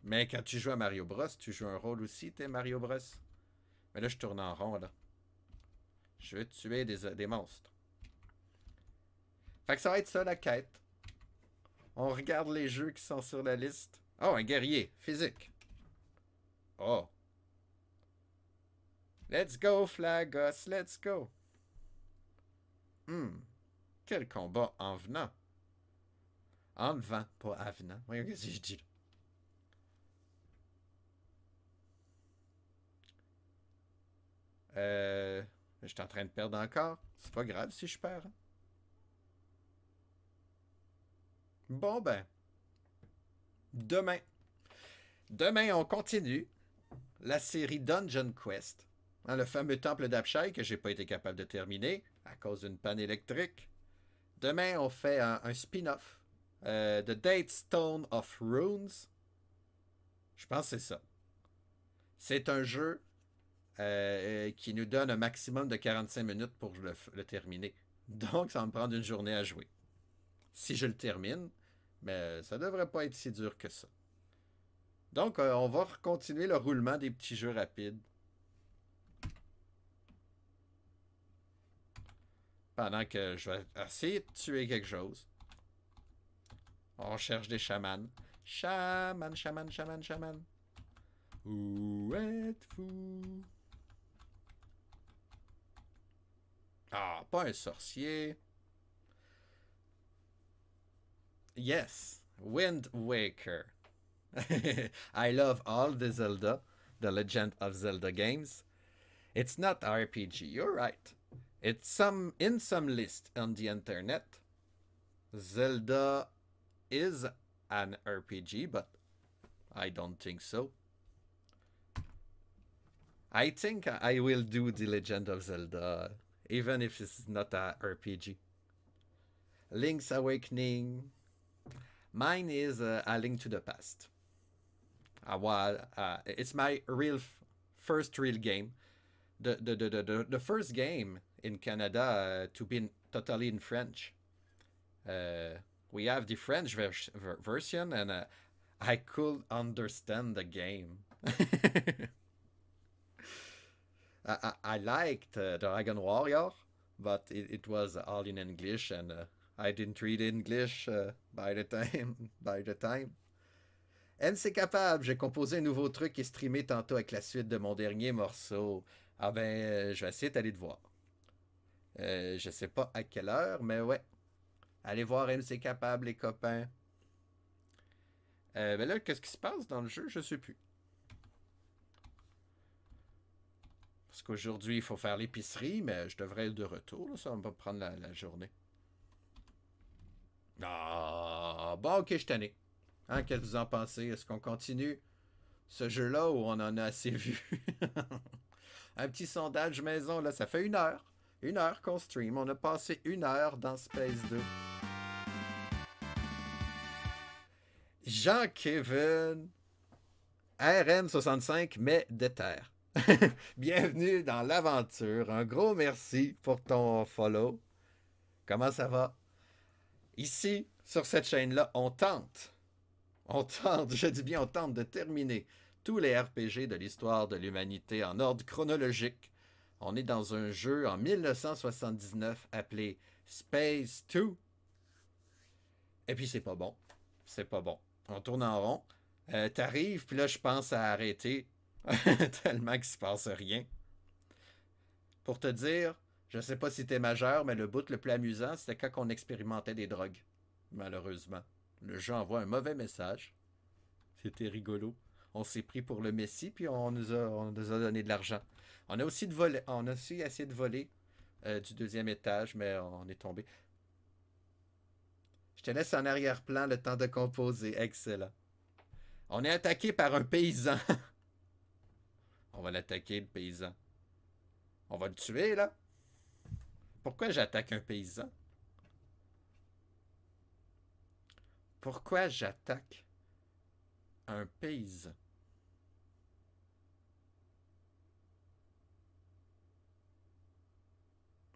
Mais quand tu joues à Mario Bros, tu joues un rôle aussi, t'es Mario Bros. Mais là, je tourne en rond, là. Je veux tuer des monstres. Fait que ça va être ça la quête. On regarde les jeux qui sont sur la liste. Oh, un guerrier, physique. Oh. Let's go, Flagos, let's go. Quel combat en venant. En vent, pas avenant. Voyons ce que je dis là. Je suis en train de perdre encore. C'est pas grave si je perds. Hein? Bon ben. Demain. Demain, on continue la série Dungeon Quest. Hein, le fameux temple d'Apshai que j'ai pas été capable de terminer à cause d'une panne électrique. Demain, on fait un spin-off. The Date Stone of Runes. Je pense que c'est ça. C'est un jeu qui nous donne un maximum de 45 minutes pour le terminer. Donc, ça va me prendre une journée à jouer. Si je le termine, mais ça devrait pas être si dur que ça. Donc, on va continuer le roulement des petits jeux rapides. Pendant que je vais essayer de tuer quelque chose. On cherche des chamans. Chaman, chaman, chaman, chaman. Où êtes-vous? Ah, pas un sorcier. Yes, Wind Waker. I love all the Zelda, the Legend of Zelda games. It's not RPG, you're right. It's in some list on the internet. Zelda is an RPG, but I don't think so. I think I will do the Legend of Zelda, even if it's not a RPG. Link's Awakening. Mine is A Link to the Past. It's my first real game. The first game in Canada to be totally in French. We have the French version, and I could understand the game. I liked Dragon Warrior, but it was all in English, and I didn't read English by the time. MC Capable, j'ai composé un nouveau truc et streamé tantôt avec la suite de mon dernier morceau. Ah ben, je vais essayer d'aller te voir. Je sais pas à quelle heure, mais ouais. Allez voir MC Capable, les copains. Ben là, qu'est-ce qui se passe dans le jeu? Je sais plus. Parce qu'aujourd'hui, il faut faire l'épicerie, mais je devrais être de retour. Là, ça va me prendre la journée. Ah, bon, ok, je suis tanné. Hein, qu'est-ce que vous en pensez? Est-ce qu'on continue ce jeu-là ou on en a assez vu? Un petit sondage maison, là, ça fait 1 heure. 1 heure qu'on stream. On a passé 1 heure dans Space 2. Jean-Kevin RN65 met de terre. Bienvenue dans l'aventure. Un gros merci pour ton follow. Comment ça va? Ici, sur cette chaîne-là, on tente, je dis bien on tente de terminer tous les RPG de l'histoire de l'humanité en ordre chronologique. On est dans un jeu en 1979 appelé Space 2. Et puis c'est pas bon. C'est pas bon. On tourne en rond. T'arrives, puis là je pense à arrêter. Tellement qu'il se passe rien. Pour te dire, je sais pas si t'es majeur, mais le bout le plus amusant, c'était quand on expérimentait des drogues. Malheureusement. Le jeu envoie un mauvais message. C'était rigolo. On s'est pris pour le Messie, puis on nous a donné de l'argent. On a aussi essayé de voler du 2e étage, mais on est tombé. Je te laisse en arrière-plan le temps de composer. Excellent. On est attaqué par un paysan. On va l'attaquer, le paysan. On va le tuer, là. Pourquoi j'attaque un paysan? Pourquoi j'attaque un paysan?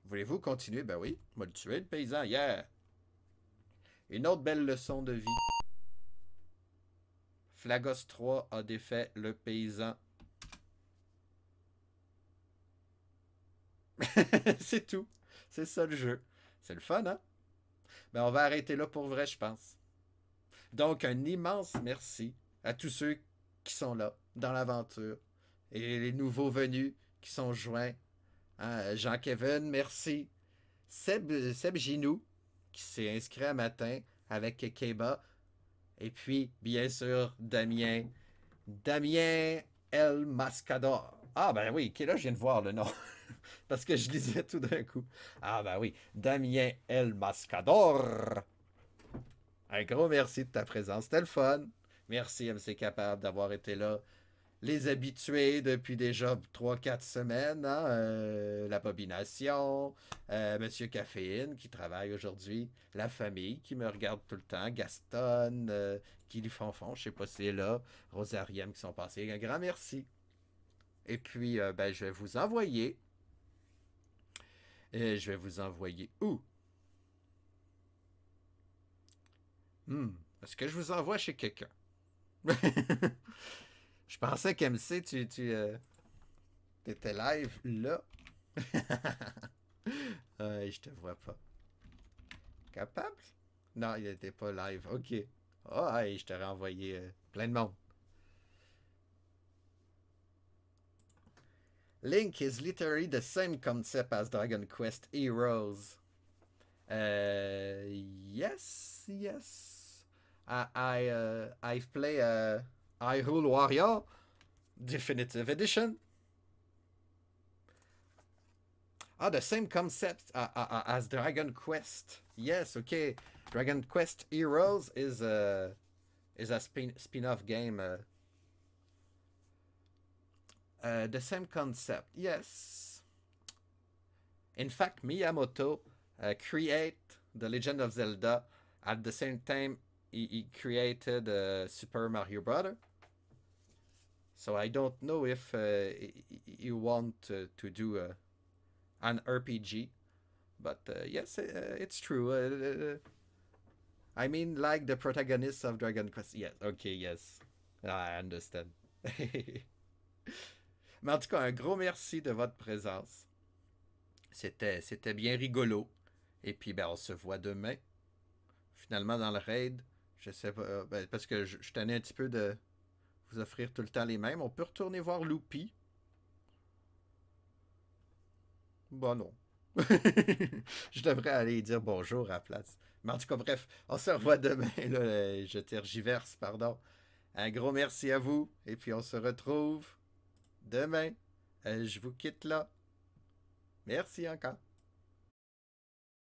Voulez-vous continuer? Ben oui, on va le tuer, le paysan. Yeah! Une autre belle leçon de vie. Flagos 3 a défait le paysan. C'est tout. C'est ça le jeu. C'est le fun, hein? Ben, on va arrêter là pour vrai, je pense. Donc, un immense merci à tous ceux qui sont là, dans l'aventure, et les nouveaux venus qui sont joints. Hein, Jean-Kevin, merci. Seb Ginou, qui s'est inscrit un matin avec Keba. Et puis, bien sûr, Damien. Damien El Mascador. Ah, ben oui, là, je viens de voir le nom. Parce que je lisais tout d'un coup. Ah, ben oui, Damien El Mascador. Un gros merci de ta présence. C'était le fun. Merci, MC Capable, d'avoir été là. Les habitués depuis déjà 3 4 semaines, hein, la bobination, Monsieur Caféine qui travaille aujourd'hui, la famille qui me regarde tout le temps, Gaston, Kili Fonfon, je sais pas si c'est là, Rosariem qui sont passés, un grand merci. Et puis, ben, je vais vous envoyer où? Hmm, Est-ce que je vous envoie chez quelqu'un? Je pensais qu'MC, tu étais live là. Je te vois pas. Capable? Non, il n'était pas live. Ok. Oh, hey, je t'aurais envoyé plein de monde. Link is literally the same concept as Dragon Quest Heroes. Yes. I've played Hyrule Warrior Definitive Edition. Ah, the same concept as Dragon Quest. Yes, okay. Dragon Quest Heroes is a spin-off game. The same concept. Yes. In fact, Miyamoto create The Legend of Zelda at the same time he created Super Mario Brother. So I don't know if you want to do an RPG, but yes, it's true. I mean, like the protagonist of Dragon Quest. Yes, okay, yes. I understand. Mais en tout cas, un gros merci de votre présence. C'était bien rigolo. Et puis, ben, on se voit demain. Finalement, dans le raid, je sais pas, ben, parce que je tenais un petit peu de vous offrir tout le temps les mêmes. On peut retourner voir Loopy. Bon, non. Je devrais aller dire bonjour à la place. Mais en tout cas, bref, on se revoit demain. Là, je tergiverse, pardon. Un gros merci à vous. Et puis, on se retrouve demain. Je vous quitte là. Merci encore.